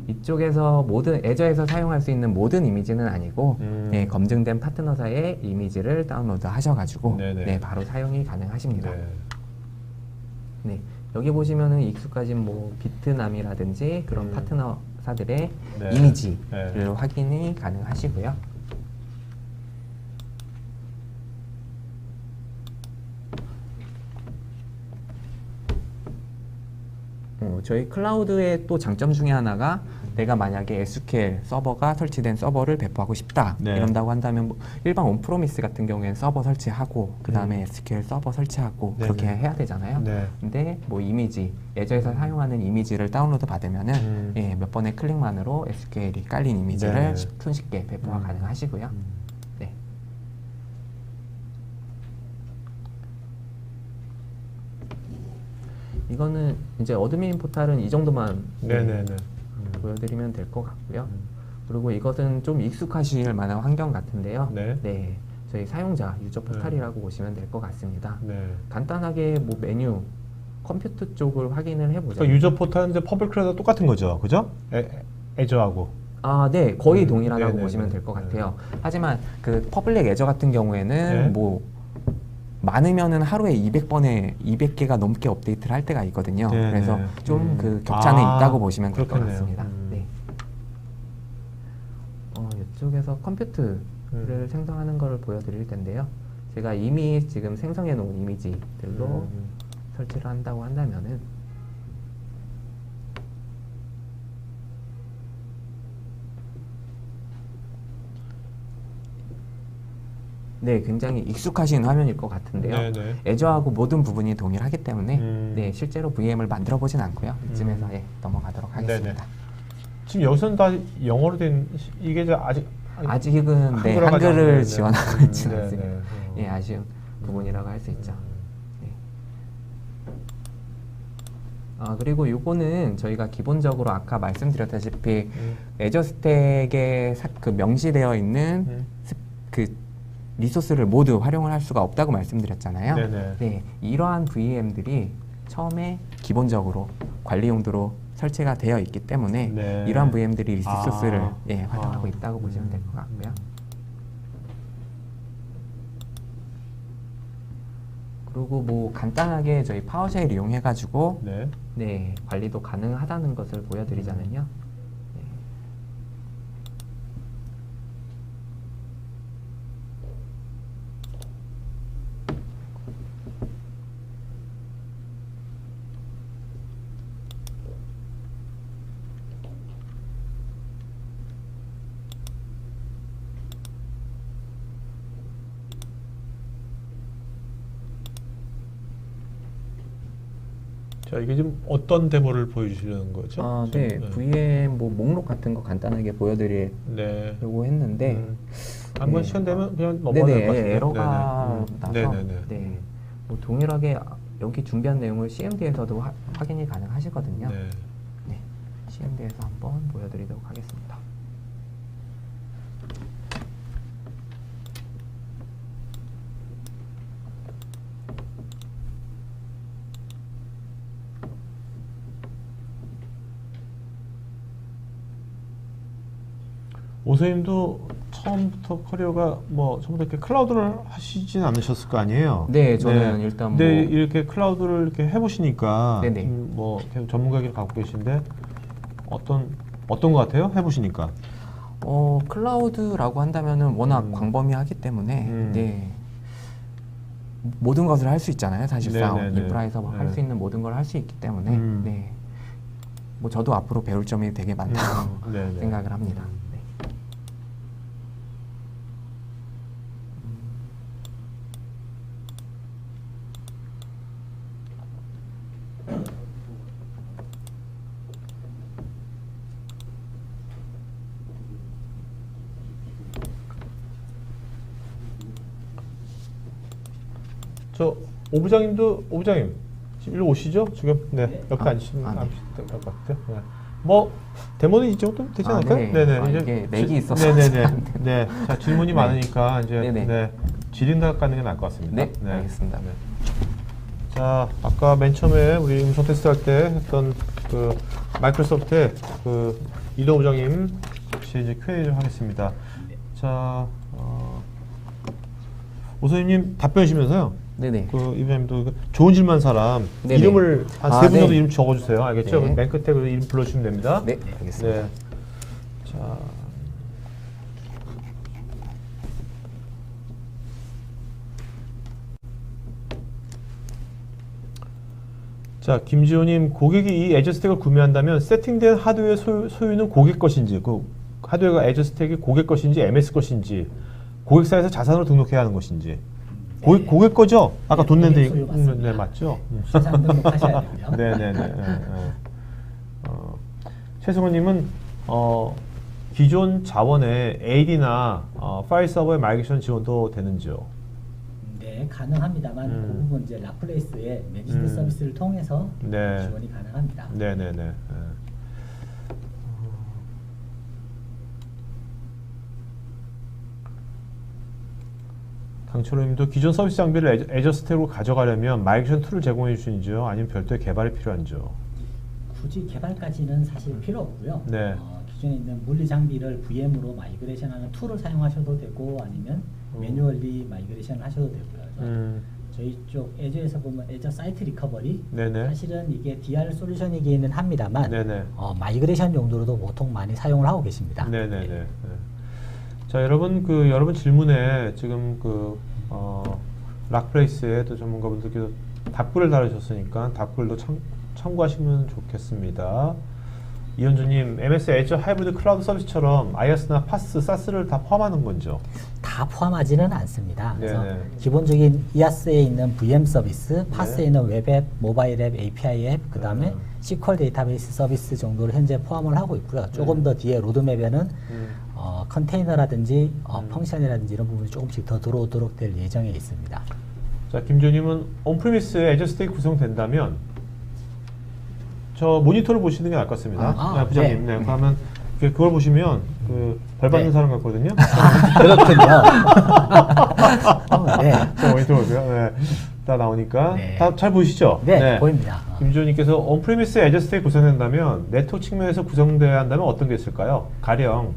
이쪽에서 애저에서 사용할 수 있는 모든 이미지는 아니고 네, 검증된 파트너사의 이미지를 다운로드 하셔가지고 네, 바로 사용이 가능하십니다. 네. 네, 여기 보시면은 익숙하신 뭐 비트남이라든지 그런 파트너사들의 네. 이미지를 네. 확인이 가능하시고요. 저희 클라우드의 또 장점 중에 하나가 내가 만약에 SQL 서버가 설치된 서버를 배포하고 싶다 네. 이런다고 한다면 뭐 일반 온프로미스 같은 경우에는 서버 설치하고 그 다음에 SQL 서버 설치하고 네, 그렇게 네. 해야 되잖아요. 네. 근데 뭐 이미지 애저에서 사용하는 이미지를 다운로드 받으면은 예, 몇 번의 클릭만으로 SQL이 깔린 이미지를 네. 손쉽게 배포가 가능하시고요. 네. 이거는 이제 어드민 포탈은 이 정도만 네네네. 보여드리면 될 것 같고요. 그리고 이것은 좀 익숙하실 만한 환경 같은데요. 네. 저희 사용자 유저 포탈이라고 보시면 될 것 같습니다. 네. 간단하게 뭐 메뉴, 컴퓨터 쪽을 확인을 해보자. 그러니까 유저 포탈은 퍼블릭 클라우드 똑같은 거죠, 그죠? 애저하고. 네, 거의 동일하다고 네네네. 보시면 될 것 같아요. 하지만 그 퍼블릭 애저 같은 경우에는 네. 뭐 많으면은 하루에 200개가 넘게 업데이트를 할 때가 있거든요. 네네. 그래서 좀 그 격차는 있다고 보시면 될 것 그렇겠네요. 같습니다. 네. 이쪽에서 컴퓨터를 생성하는 것을 보여드릴 텐데요. 제가 이미 지금 생성해 놓은 이미지들로 설치를 한다고 한다면은 네, 굉장히 익숙하신 화면일 것 같은데요. 네네. 애저하고 모든 부분이 동일하기 때문에 네. 실제로 VM을 만들어 보진 않고요. 이쯤에서 넘어가도록 하겠습니다. 네네. 지금 여기서는 다 영어로 된 이게 아직은 한글화가 한글을 안 지원하고 되네. 있지는 네네. 않습니다. 예, 아쉬운 부분이라고 할 수 있죠. 네. 그리고 요거는 저희가 기본적으로 아까 말씀드렸다시피 애저 스택에 그 명시되어 있는 그 리소스를 모두 활용을 할 수가 없다고 말씀드렸잖아요. 네네. 네, 이러한 VM들이 처음에 기본적으로 관리 용도로 설치가 되어 있기 때문에 네. 이러한 VM들이 리소스를 활용하고 아. 있다고 보시면 될 것 같고요. 그리고 뭐 간단하게 저희 파워쉘 이용해 가지고 네. 관리도 가능하다는 것을 보여드리자면요. 자, 이게 지금 어떤 데모를 보여주시는 거죠? 네, VM 뭐 목록 같은 거 간단하게 보여드리려고 네. 했는데 한번 시간 되면 그냥 넘어갈 것 같은데. 에러가 나서 네네네. 뭐 동일하게 여기 준비한 내용을 CMD에서도 확인이 가능하시거든요. 네. CMD에서 한번 보여드리도록 하겠습니다. 오선님도 처음부터 커리어가 뭐 처음부터 이렇게 클라우드를 하시진 않으셨을 거 아니에요? 네, 저는 일단 근데 뭐 이렇게 클라우드를 이렇게 해보시니까 네네. 뭐 계속 전문가기를 갖고 계신데 어떤 것 같아요? 해보시니까. 클라우드라고 한다면은 워낙 광범위하기 때문에 모든 것을 할 수 있잖아요. 사실상 네네네. 인프라에서 할 수 있는 모든 걸 할 수 있기 때문에 뭐 저도 앞으로 배울 점이 되게 많다고 생각을 합니다. 저 오부장님 지금 일로 오시죠? 지금 옆에 앉으시면 될 것 같아요. 네. 뭐 데모는 이 정도 되지 않을까요? 네네. 이게 렉이 있어서 네. 자, 질문이 많으니까 이제 질의응답 가는 게 나을 것 같습니다. 네, 알겠습니다. 자, 아까 맨 처음에 우리 음성 테스트 할 때 했던 그 마이크로소프트의 그 이동 부장님 혹시 이제 Q&A 좀 하겠습니다. 자, 오선님 답변 주시면서요. 네네. 그 이부장님도 좋은 질문한 사람 이름을 한 3분 정도 이름 적어주세요. 알겠죠? 맨 끝에 그 이름 불러주시면 됩니다. 네, 알겠습니다. 자, 김지호님, 고객이 이 애저 스택을 구매한다면 세팅된 하드웨어 소유는 고객 것인지, 그 하드웨어가 애저 스택이 고객 것인지 MS 것인지, 고객사에서 자산으로 등록해야 하는 것인지. 고객 거죠? 아까 돈 낸데 네, 맞죠? 자산 등록하셔야 되고요. 네네네. 최승호님은 기존 자원의 AD나 파일 서버의 마이그레이션 지원도 되는지요? 네, 가능합니다만 그 부분 이제 라플레이스의 매니지드 서비스를 통해서 지원이 가능합니다. 네네네. 강철호님도 기존 서비스 장비를 애저 스택으로 가져가려면 마이그레이션 툴을 제공해 주시는지요? 아니면 별도의 개발이 필요한지요? 굳이 개발까지는 사실 필요 없고요. 네. 기존에 있는 물리 장비를 VM으로 마이그레이션하는 툴을 사용하셔도 되고 아니면 매뉴얼리 마이그레이션을 하셔도 되고요. 저희 쪽 애저에서 보면 애저 사이트 리커버리 네네. 사실은 이게 DR 솔루션이기는 합니다만 네네. 마이그레이션 용도로도 보통 많이 사용을 하고 계십니다. 네네네. 네. 자, 여러분 여러분 질문에 지금 락플레이스의 또 전문가분들께서 답글을 달아주셨으니까 답글도 참고하시면 좋겠습니다. 이현주님, MS 애저 하이브리드 클라우드 서비스처럼 IaaS나 PaaS, SaaS를 다 포함하는 건죠? 다 포함하지는 않습니다. 그래서 네네. 기본적인 IaaS에 있는 VM 서비스, PaaS에 네. 있는 웹 앱, 모바일 앱, API 앱, 그 다음에 SQL 데이터베이스 서비스 정도를 현재 포함을 하고 있고요. 조금 더 뒤에 로드맵에는 컨테이너라든지 펑션이라든지 이런 부분이 조금씩 더 들어오도록 될 예정에 있습니다. 자, 김조님은 온프리미스에 애저 스테이크 구성된다면 저 모니터를 보시는 게 나을 것 같습니다. 아, 부장님. 네. 네. 그러면 그걸 보시면 벌 받는 네. 사람 같거든요. 그렇군요. 네. 자, 모니터 보세요. 네. 다 나오니까 네. 다 잘 보이시죠? 네, 보입니다. 김조님께서 온프리미스에 애저 스테이크 구성된다면 네트워크 측면에서 구성돼야 한다면 어떤 게 있을까요? 가령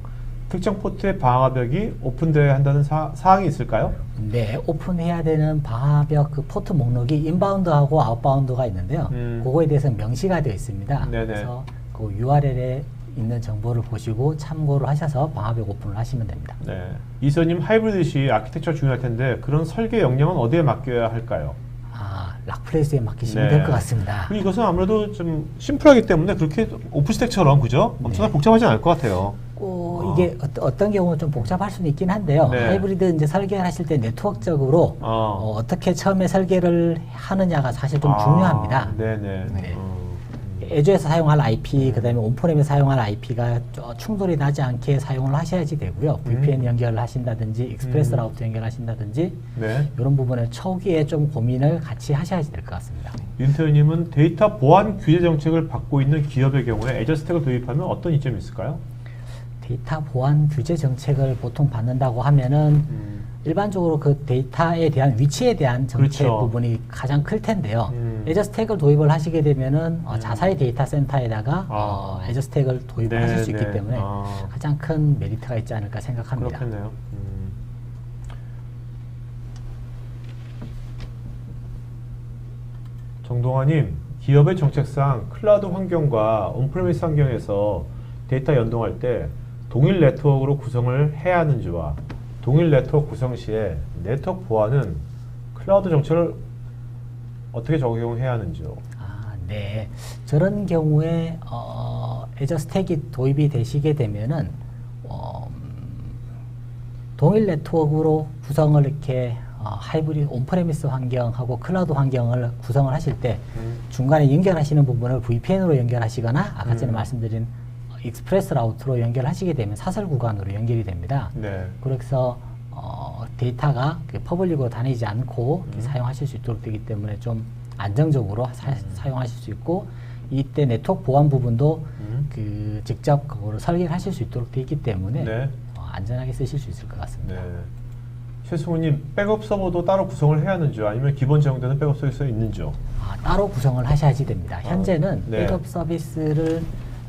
특정 포트의 방화벽이 오픈되어야 한다는 사항이 있을까요? 네, 오픈해야 되는 방화벽 그 포트 목록이 인바운드하고 아웃바운드가 있는데요. 그거에 대해서 명시가 되어 있습니다. 네네. 그래서 그 URL에 있는 정보를 보시고 참고를 하셔서 방화벽 오픈을 하시면 됩니다. 네. 이서님 하이브리드시 아키텍처 중요할 텐데 그런 설계 역량은 어디에 맡겨야 할까요? 락플레이스에 맡기시면 네. 될 것 같습니다. 그리고 이것은 아무래도 좀 심플하기 때문에 그렇게 오픈스택처럼 그죠? 엄청나게 복잡하지 않을 것 같아요. 이게 어떤 경우는 좀 복잡할 수는 있긴 한데요. 네. 하이브리드 이제 설계를 하실 때 네트워크적으로 어떻게 처음에 설계를 하느냐가 사실 좀 중요합니다. 네네. 네. 애저에서 사용할 IP, 그다음에 온프렘에서 사용할 IP가 충돌이 나지 않게 사용을 하셔야지 되고요. VPN 연결을 하신다든지, 익스프레스 라우터 연결하신다든지, 네. 이런 부분을 초기에 좀 고민을 같이 하셔야지 될 것 같습니다. 윤태현님은 데이터 보안 규제 정책을 받고 있는 기업의 경우에 애저 스택을 도입하면 어떤 이점이 있을까요? 데이터 보안 규제 정책을 보통 받는다고 하면은 일반적으로 그 데이터에 대한 위치에 대한 정책 그렇죠. 부분이 가장 클 텐데요. 애저 스택을 도입을 하시게 되면은 자사의 데이터 센터에다가 애저 스택을 도입을 하실 수 있기 때문에 가장 큰 메리트가 있지 않을까 생각합니다. 그렇겠네요. 정동아님, 기업의 정책상 클라우드 환경과 온프레미스 환경에서 데이터 연동할 때 동일 네트워크로 구성을 해야 하는지와 동일 네트워크 구성 시에 네트워크 보안은 클라우드 정책을 어떻게 적용해야 하는지요? 네. 저런 경우에 애저 스택이 도입이 되시게 되면은 동일 네트워크로 구성을 이렇게 하이브리드 온프레미스 환경하고 클라우드 환경을 구성을 하실 때 중간에 연결하시는 부분을 VPN으로 연결하시거나 아까 전에 말씀드린 익스프레스 라우트로 연결하시게 되면 사설 구간으로 연결이 됩니다. 네. 그래서 데이터가 퍼블릭으로 다니지 않고 사용하실 수 있도록 되기 때문에 좀 안정적으로 사용하실 수 있고 이때 네트워크 보안 부분도 그 직접 그거를 설계를 하실 수 있도록 되어 있기 때문에 네. 안전하게 쓰실 수 있을 것 같습니다. 네. 최승우님, 백업 서버도 따로 구성을 해야 하는지요? 아니면 기본 제공되는 백업 서비스가 있는지요? 따로 구성을 하셔야지 됩니다. 현재는 네. 백업 서비스를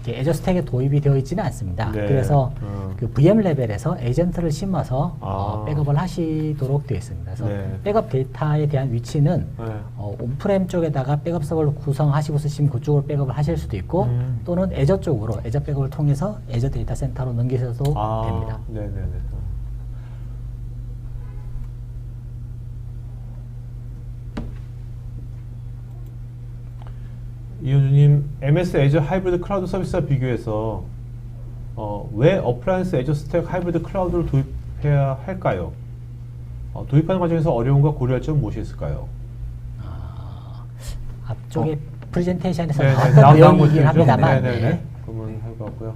애저 스택에 도입이 되어 있지는 않습니다. 네. 그래서 그 VM 레벨에서 에이전트를 심어서 백업을 하시도록 되어 있습니다. 그래서 네. 백업 데이터에 대한 위치는 온프렘 쪽에다가 백업 서버를 구성하시고 쓰시면 그쪽으로 백업을 하실 수도 있고 또는 애저 쪽으로 애저 백업을 통해서 애저 데이터 센터로 넘기셔도 됩니다. 네네네. 이현주님, MS 애저 하이브리드 클라우드 서비스와 비교해서 왜 어플라이언스 애저 스택 하이브리드 클라우드를 도입해야 할까요? 도입하는 과정에서 어려움과 고려할 점은 무엇이 있을까요? 앞쪽에 프레젠테이션에서 나온 나왔던 내용이긴 것들이죠? 합니다만 네네네. 그러면 할 것 같고요.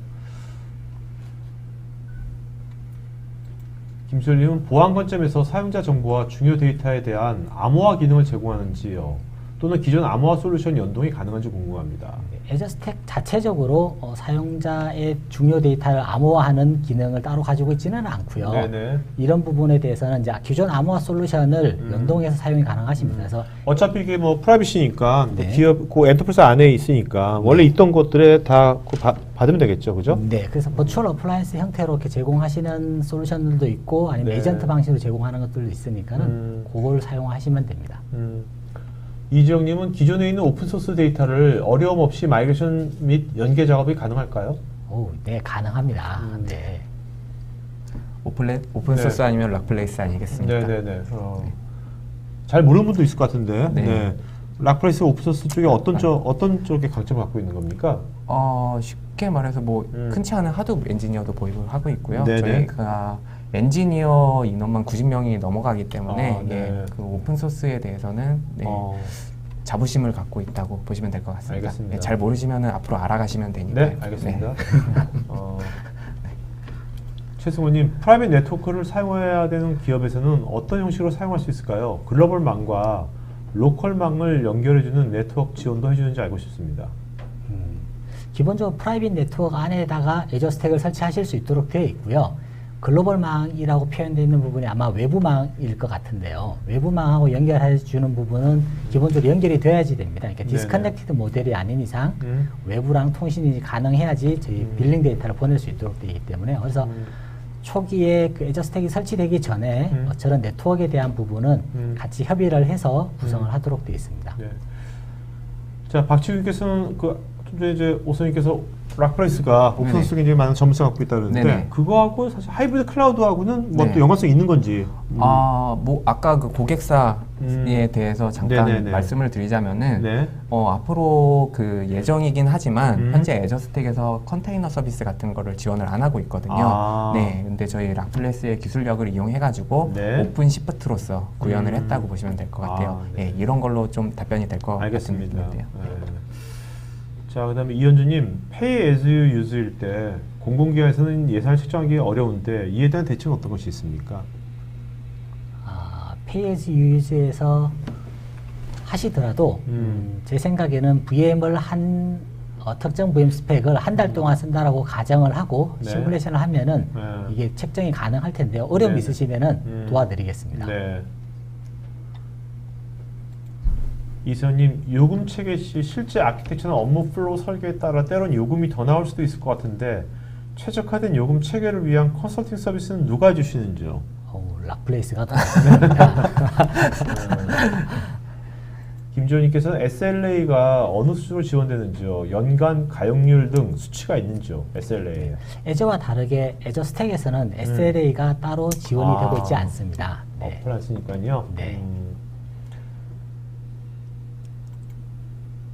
김수현님은 보안 관점에서 사용자 정보와 중요 데이터에 대한 암호화 기능을 제공하는지요. 또는 기존 암호화 솔루션 연동이 가능한지 궁금합니다. 에저스택 자체적으로 사용자의 중요 데이터를 암호화하는 기능을 따로 가지고 있지는 않고요. 네네. 이런 부분에 대해서는 이제 기존 암호화 솔루션을 연동해서 사용이 가능하십니다. 그래서 어차피 이게 뭐 프라이빗이니까 뭐 네. 기업 그 엔터프라이즈 안에 있으니까 원래 있던 것들에 다 받으면 되겠죠, 그죠? 네, 그래서 버추얼 어플라이언스 형태로 이렇게 제공하시는 솔루션들도 있고 아니면 네. 에이전트 방식으로 제공하는 것들도 있으니까는 그걸 사용하시면 됩니다. 이지영님은 기존에 있는 오픈소스 데이터를 어려움 없이 마이그레이션 및 연계 작업이 가능할까요? 오, 네, 가능합니다. 네. 오픈소스 네. 아니면 락플레이스 아니겠습니까? 네네네. 잘 모르는 분도 있을 것 같은데. 네. 네. 락플레이스 오픈소스 쪽에 어떤 쪽에 강점을 갖고 있는 겁니까? 쉽게 말해서 뭐 흔치 않은 하드웨어 엔지니어도 보유를 하고 있고요. 네네. 저희가 엔지니어 인원만 90명이 넘어가기 때문에 네. 그 오픈소스에 대해서는 자부심을 갖고 있다고 보시면 될 것 같습니다. 알겠습니다. 잘 모르시면 앞으로 알아가시면 되니까요. 네, 알겠습니다. 최승호님, 프라이빗 네트워크를 사용해야 되는 기업에서는 어떤 형식으로 사용할 수 있을까요? 글로벌망과 로컬망을 연결해주는 네트워크 지원도 해주는지 알고 싶습니다. 기본적으로 프라이빗 네트워크 안에다가 에저스택을 설치하실 수 있도록 되어 있고요. 글로벌망이라고 표현되어 있는 부분이 아마 외부망일 것 같은데요. 외부망하고 연결해 주는 부분은 기본적으로 연결이 돼야지 됩니다. 그러니까 네네. 디스커넥티드 모델이 아닌 이상 외부랑 통신이 가능해야지 저희 빌링 데이터를 보낼 수 있도록 되기 때문에 그래서 초기에 그 에저스택이 설치되기 전에 저런 네트워크에 대한 부분은 같이 협의를 해서 구성을 하도록 되어 있습니다. 네. 자, 박지훈께서는 좀 전에 이제 오선님께서 락플레이스가 오픈소스 굉장히 많은 전문성을 갖고 있다 그러는데 네네. 그거하고 사실 하이브리드 클라우드하고는 뭐 또 네. 연관성이 있는 건지. 뭐 아까 그 고객사에 대해서 잠깐 네네네. 말씀을 드리자면은 네. 앞으로 그 예정이긴 하지만 현재 에저스택에서 컨테이너 서비스 같은 거를 지원을 안 하고 있거든요. 아. 네, 근데 저희 락플레스의 기술력을 이용해가지고 네. 오픈 시프트로서 구현을 했다고 보시면 될 것 같아요. 네. 이런 걸로 좀 답변이 될 것 같은 알겠습니다. 느낌인데요. 네. 자, 그다음에 이현주님, Pay as you use일 때 공공기관에서는 예산을 책정하기 어려운데 이에 대한 대책은 어떤 것이 있습니까? Pay as you use에서 하시더라도 제 생각에는 VM을 특정 VM 스펙을 한 달 동안 쓴다라고 가정을 하고 네. 시뮬레이션을 하면은 네. 이게 책정이 가능할 텐데요. 어려움이 네네. 있으시면은 도와드리겠습니다. 네. 이선님, 요금 체계 시 실제 아키텍처나 업무 플로우 설계에 따라 때론 요금이 더 나올 수도 있을 것 같은데 최적화된 요금 체계를 위한 컨설팅 서비스는 누가 해주시는지요? 락플레이스가 더 좋습니다. 김지호님께서는 SLA가 어느 수준으로 지원되는지요? 연간 가용률 등 수치가 있는지요? SLA에. 에저와 다르게 에저 스택에서는 SLA가 따로 지원이 되고 있지 않습니다. 네. 어플 안 쓰니까요. 네.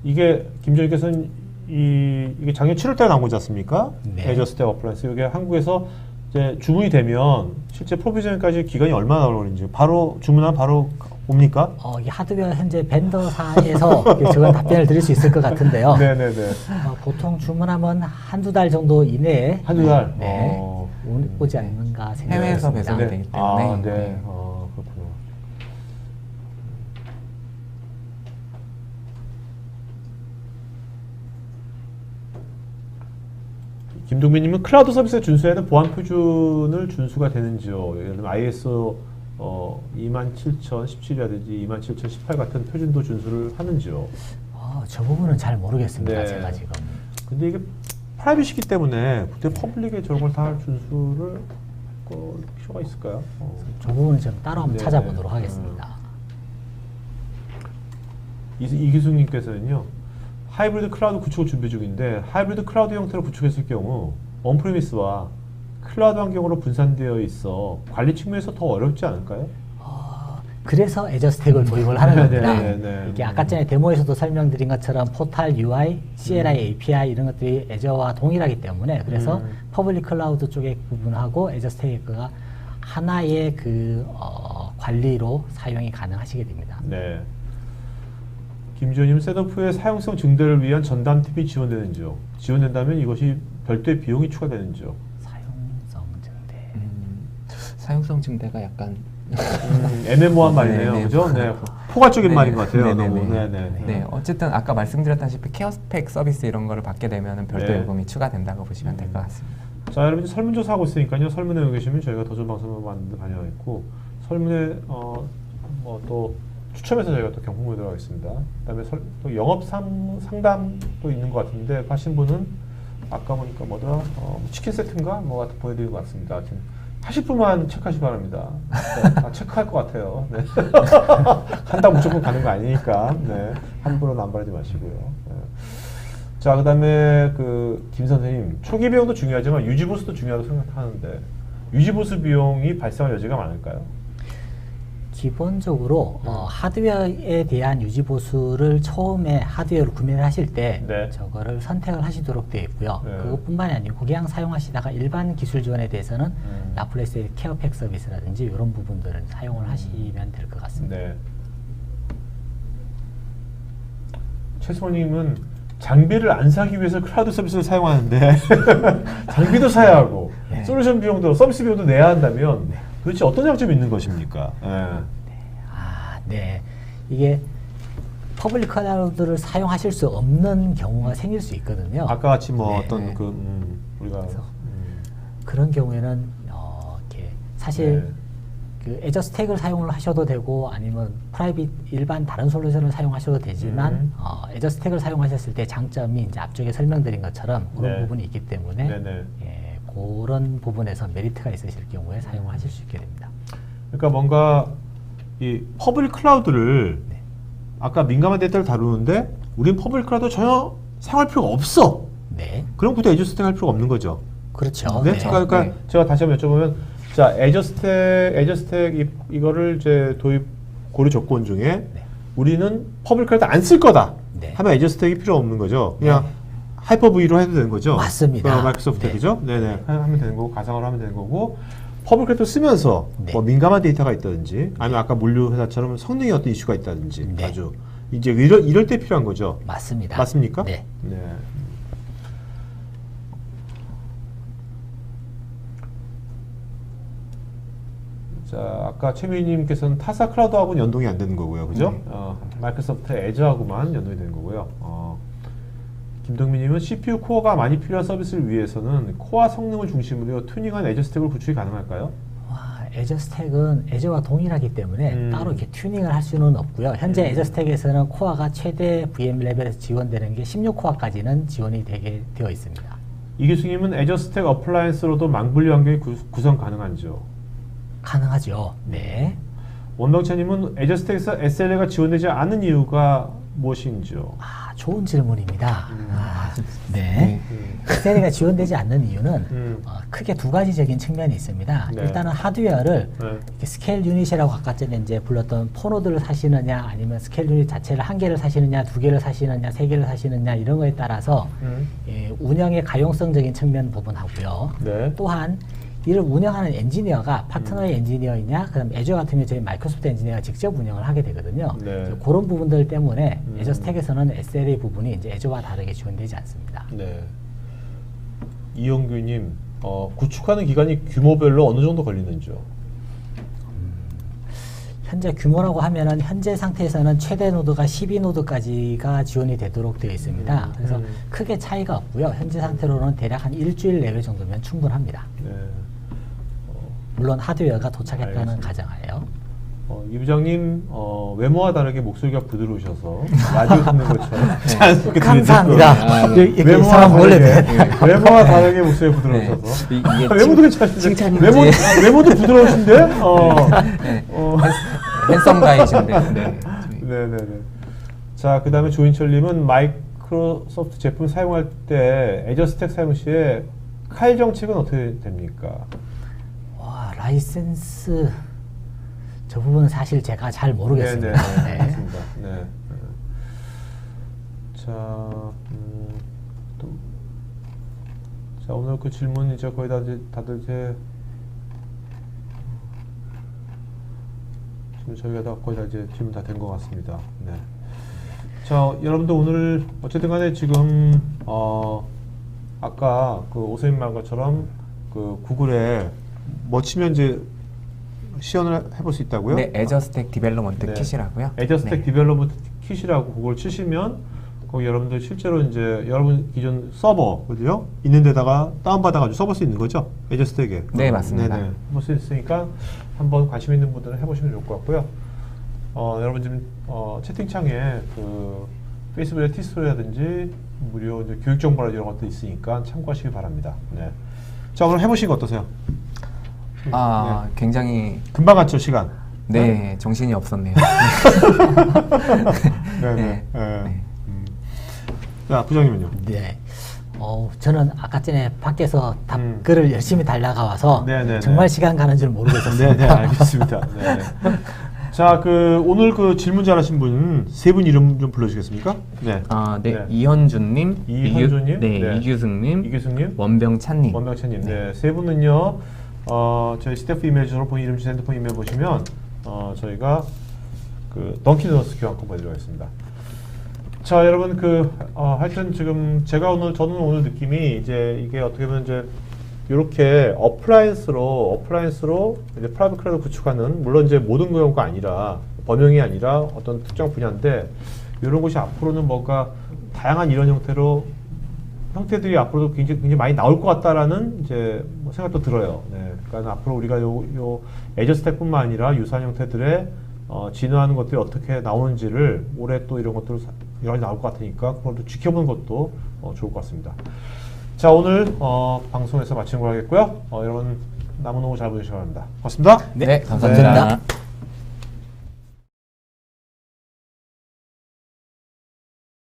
이게 김정희께서는 이게 작년 7월달에 나온 거지 않습니까? 네. 에저 스택 어플라이언스. 이게 한국에서 이제 주문이 되면 실제 프로비전까지 기간이 얼마나 걸리는지 바로 주문하면 바로 옵니까? 이 하드웨어 현재 벤더사에서 저건 답변을 드릴 수 있을 것 같은데요. 네네네. 보통 주문하면 한두 달 정도 이내에 한두 달. 네, 오지 않는가 생각합니다. 해외에서 배송이 되기 때문에. 아, 네. 네. 그렇군요. 김동민님은 클라우드 서비스에 준수해야 하는 보안 표준을 준수가 되는지요? 예를 들면 ISO 27017이라든지 27018 같은 표준도 준수를 하는지요? 저 부분은 잘 모르겠습니다. 네. 제가 지금. 근데 이게 프라이빗이기 때문에 그때 퍼블릭에 저런 걸 다 준수를 할 필요가 있을까요? 저 부분은 좀 따로 한번 네. 찾아보도록 하겠습니다. 이기숙님께서는요, 하이브리드 클라우드 구축을 준비 중인데 하이브리드 클라우드 형태로 구축했을 경우 온프리미스와 클라우드 환경으로 분산되어 있어 관리 측면에서 더 어렵지 않을까요? 그래서 에저 스택을 도입을 하는 겁니다. 네. 이게 아까 전에 데모에서도 설명드린 것처럼 포탈 UI, CLI API 이런 것들이 에저와 동일하기 때문에 그래서 퍼블릭 클라우드 쪽의 부분하고 에저 스택가 하나의 관리로 사용이 가능하시게 됩니다. 네. 김지호님, 셋업 후에 사용성 증대를 위한 전담 팁이 지원되는지요? 지원된다면 이것이 별도의 비용이 추가되는지요? 사용성 증대. 사용성 증대가 약간 애매모호한 말이네요. 네, 그죠? 네. 포괄적인 네. 말인 것 같아요. 네네네. 너무. 네네. 네, 어쨌든 아까 말씀드렸다시피 케어 스펙 서비스 이런 거를 받게 되면 별도 네. 요금이 추가된다고 보시면 될 것 같습니다. 자, 여러분 설문조사 하고 있으니까요. 설문에 여기 계시면 저희가 더 좋은 방송을 만드는 반영했고 설문에 뭐 또 추첨해서 저희가 또 경품을 들어가겠습니다. 그다음에 또 영업 상담도 있는 것 같은데 하신 분은 아까 보니까 뭐더라 치킨 세트인가 뭐 같은 보여드린 것 같습니다. 지금 하실 분만 체크하시 기 바랍니다. 네, 다 체크할 것 같아요. 네. 한달 무조건 가는 거 아니니까 네. 함부로 남발하지 마시고요. 네. 자, 그다음에 김 선생님 초기 비용도 중요하지만 유지 보수도 중요하다고 생각하는데 유지 보수 비용이 발생할 여지가 많을까요? 기본적으로 하드웨어에 대한 유지 보수를 처음에 하드웨어를 구매를 하실 때 네. 저거를 선택을 하시도록 되어 있고요. 네. 그것뿐만이 아니고 그냥 사용하시다가 일반 기술 지원에 대해서는 라플레스의 케어팩 서비스라든지 이런 부분들은 사용을 하시면 될 것 같습니다. 네. 최소님은 장비를 안 사기 위해서 클라우드 서비스를 사용하는데 장비도 사야 하고 네. 솔루션 비용도 서비스 비용도 내야 한다면 도대체 어떤 장점이 있는 것입니까? 네. 이게 퍼블릭 클라우드를 사용하실 수 없는 경우가 생길 수 있거든요. 아까 같이 뭐 네. 어떤 우리가 그런 경우에는 이렇게 사실 네. 그 애저 스택을 사용을 하셔도 되고 아니면 프라이빗 일반 다른 솔루션을 사용하셔도 되지만 애저 스택을 사용하셨을 때 장점이 이제 앞쪽에 설명드린 것처럼 그런 네. 부분이 있기 때문에 네네. 예, 그런 부분에서 메리트가 있으실 경우에 사용하실 수 있게 됩니다. 그러니까 뭔가 이 퍼블릭 클라우드를 네. 아까 민감한 데이터를 다루는데 우린 퍼블릭 클라우드 전혀 사용할 필요가 없어. 네, 그럼 그때 애저 스택 할 필요가 없는 거죠. 그렇죠. 네. 네. 그러니까 네. 제가 다시 한번 여쭤보면 자 애저 스택 이거를 이제 도입 고려 조건 중에 네. 우리는 퍼블릭 클라우드 안 쓸 거다. 네. 하면 애저 스택이 필요 없는 거죠. 그냥 하이퍼 V로 해도 되는 거죠. 맞습니다. 마이크로소프트 네. 그죠? 네네 하면 되는 거고 가상으로 하면 되는 거고 퍼블릭 클라우드 쓰면서 네. 뭐 민감한 데이터가 있다든지 아니면 아까 물류 회사처럼 성능에 어떤 이슈가 있다든지 네. 아주 이제 이럴 때 필요한 거죠. 맞습니다. 맞습니까? 네. 네. 자, 아까 최민희님께서는 타사 클라우드하고는 연동이 안 되는 거고요, 그죠? 마이크로소프트 애저하고만 연동이 되는 거고요. 김동민님은 CPU 코어가 많이 필요한 서비스를 위해서는 코어 성능을 중심으로 튜닝한 애저 스택을 구축이 가능할까요? 애저 스택은 애저와 동일하기 때문에 따로 이렇게 튜닝을 할 수는 없고요. 현재 애저 스택에서는 코어가 최대 VM 레벨에서 지원되는 게 16코어까지는 지원이 되어 있습니다. 이기수님은 애저 스택 어플라이언스로도 망분류 환경이 구성 가능한지요? 가능하죠. 네. 원동채님은 애저 스택에서 SLA가 지원되지 않은 이유가 무엇인지요? 좋은 질문입니다. 네. SLA가 지원되지 않는 이유는 크게 두 가지적인 측면이 있습니다. 네. 일단은 하드웨어를 네. 이렇게 스케일 유닛이라고 아까 전에 이제 불렀던 폰노드를 사시느냐 아니면 스케일 유닛 자체를 한 개를 사시느냐 두 개를 사시느냐 세 개를 사시느냐 이런 거에 따라서 운영의 가용성적인 측면 부분하고요. 네. 또한 이를 운영하는 엔지니어가 파트너의 엔지니어이냐, 그다음 애저 같은 경우 저희 마이크로소프트 엔지니어가 직접 운영을 하게 되거든요. 네. 그런 부분들 때문에 애저 스택에서는 SLA 부분이 이제 애저와 다르게 지원되지 않습니다. 네. 이영규님, 구축하는 기간이 규모별로 어느 정도 걸리는지요? 현재 규모라고 하면은 현재 상태에서는 최대 노드가 12노드까지가 지원이 되도록 되어 있습니다. 그래서 크게 차이가 없고요. 현재 상태로는 대략 한 일주일 내외 정도면 충분합니다. 네. 물론 하드웨어가 도착했다는 알겠습니다. 가정하에요. 이 부장님 외모와 다르게 목소리가 부드러우셔서 라디오 듣는 것처럼 자연스럽게 감사합니다. 네. 이렇게 외모와 사람 원래 다르게 외모와 다르게 목소리가 부드러우셔서 이게 외모도 괜찮으신데 칭찬인지 외모도 부드러우신데 핸섬 가이신데. 네. 네네네. 자, 그 다음에 조인철님은 마이크로소프트 제품 사용할 때 애저 스택 사용 시에 칼 정책은 어떻게 됩니까? 라이센스 저 부분은 사실 제가 잘 모르겠습니다. 네네. 맞습니다. 네. 자, 자, 오늘 그 질문 이제 거의 다들 이제 지금 저희가 다 거의 다 이제 질문 다 된 것 같습니다. 네. 자, 여러분들 오늘 어쨌든 간에 지금 아까 그 오세민 말 것처럼 그 구글에 뭐 치면 이제 시연을 해볼 수 있다고요? 네, 애저 스택 디벨롭먼트 네. 킷이라고요. 애저 스택 네. 디벨롭먼트 킷이라고 그걸 치시면 거기 여러분들 실제로 이제 여러분 기존 서버 그죠? 있는 데다가 다운받아가지고 써볼 수 있는 거죠? 애저 스택에. 네, 맞습니다. 네네. 해볼 수 있으니까 한번 관심 있는 분들은 해보시면 좋을 것 같고요. 여러분 지금 채팅창에 그 페이스북의 티스토리라든지 무료 이제 교육 정보라 이런 것도 있으니까 참고하시기 바랍니다. 네. 자 오늘 해보신 거 어떠세요? 아, 굉장히 금방 갔죠 시간. 네, 정신이 없었네요. 네네. 네. 네. 자 부장님은요? 네. 저는 아까 전에 밖에서 답글을 열심히 달다가 와서 네네네. 정말 시간 가는 줄 모르고 있었습니다. 네네 알겠습니다. 네. 자, 오늘 그 질문 잘하신 분 세 분 이름 좀 불러주시겠습니까? 네. 네. 네. 이현준님, 이현준님, 네, 네. 이규승님, 이규승님, 원병찬님. 원명찬님. 네. 세 분은요, 저희 스태프 이메일 전화폰 이름 주신 핸드폰 이메일 보시면, 저희가 그 던킨도너스 교환권 보내드리겠습니다. 자, 여러분 하여튼 지금 저는 오늘 느낌이 이제 이게 어떻게 보면 이제 이렇게 어플라이언스로 이제 프라이빗 클라우드 구축하는 물론 이제 모든 경우가 아니라 범용이 아니라 어떤 특정 분야인데 이런 것이 앞으로는 뭔가 다양한 이런 형태들이 앞으로도 굉장히 많이 나올 것 같다라는 이제 뭐 생각도 들어요. 네. 그러니까 앞으로 우리가 요 애저 스택뿐만 아니라 유사한 형태들의 진화하는 것들이 어떻게 나오는지를 올해 또 이런 것들 여러 가지 나올 것 같으니까 그것도 지켜보는 것도 좋을 것 같습니다. 자 오늘 방송에서 마치는 걸 하겠고요. 여러분 남은 오후 잘 보내시기 바랍니다. 고맙습니다. 네, 감사합니다. 감사합니다.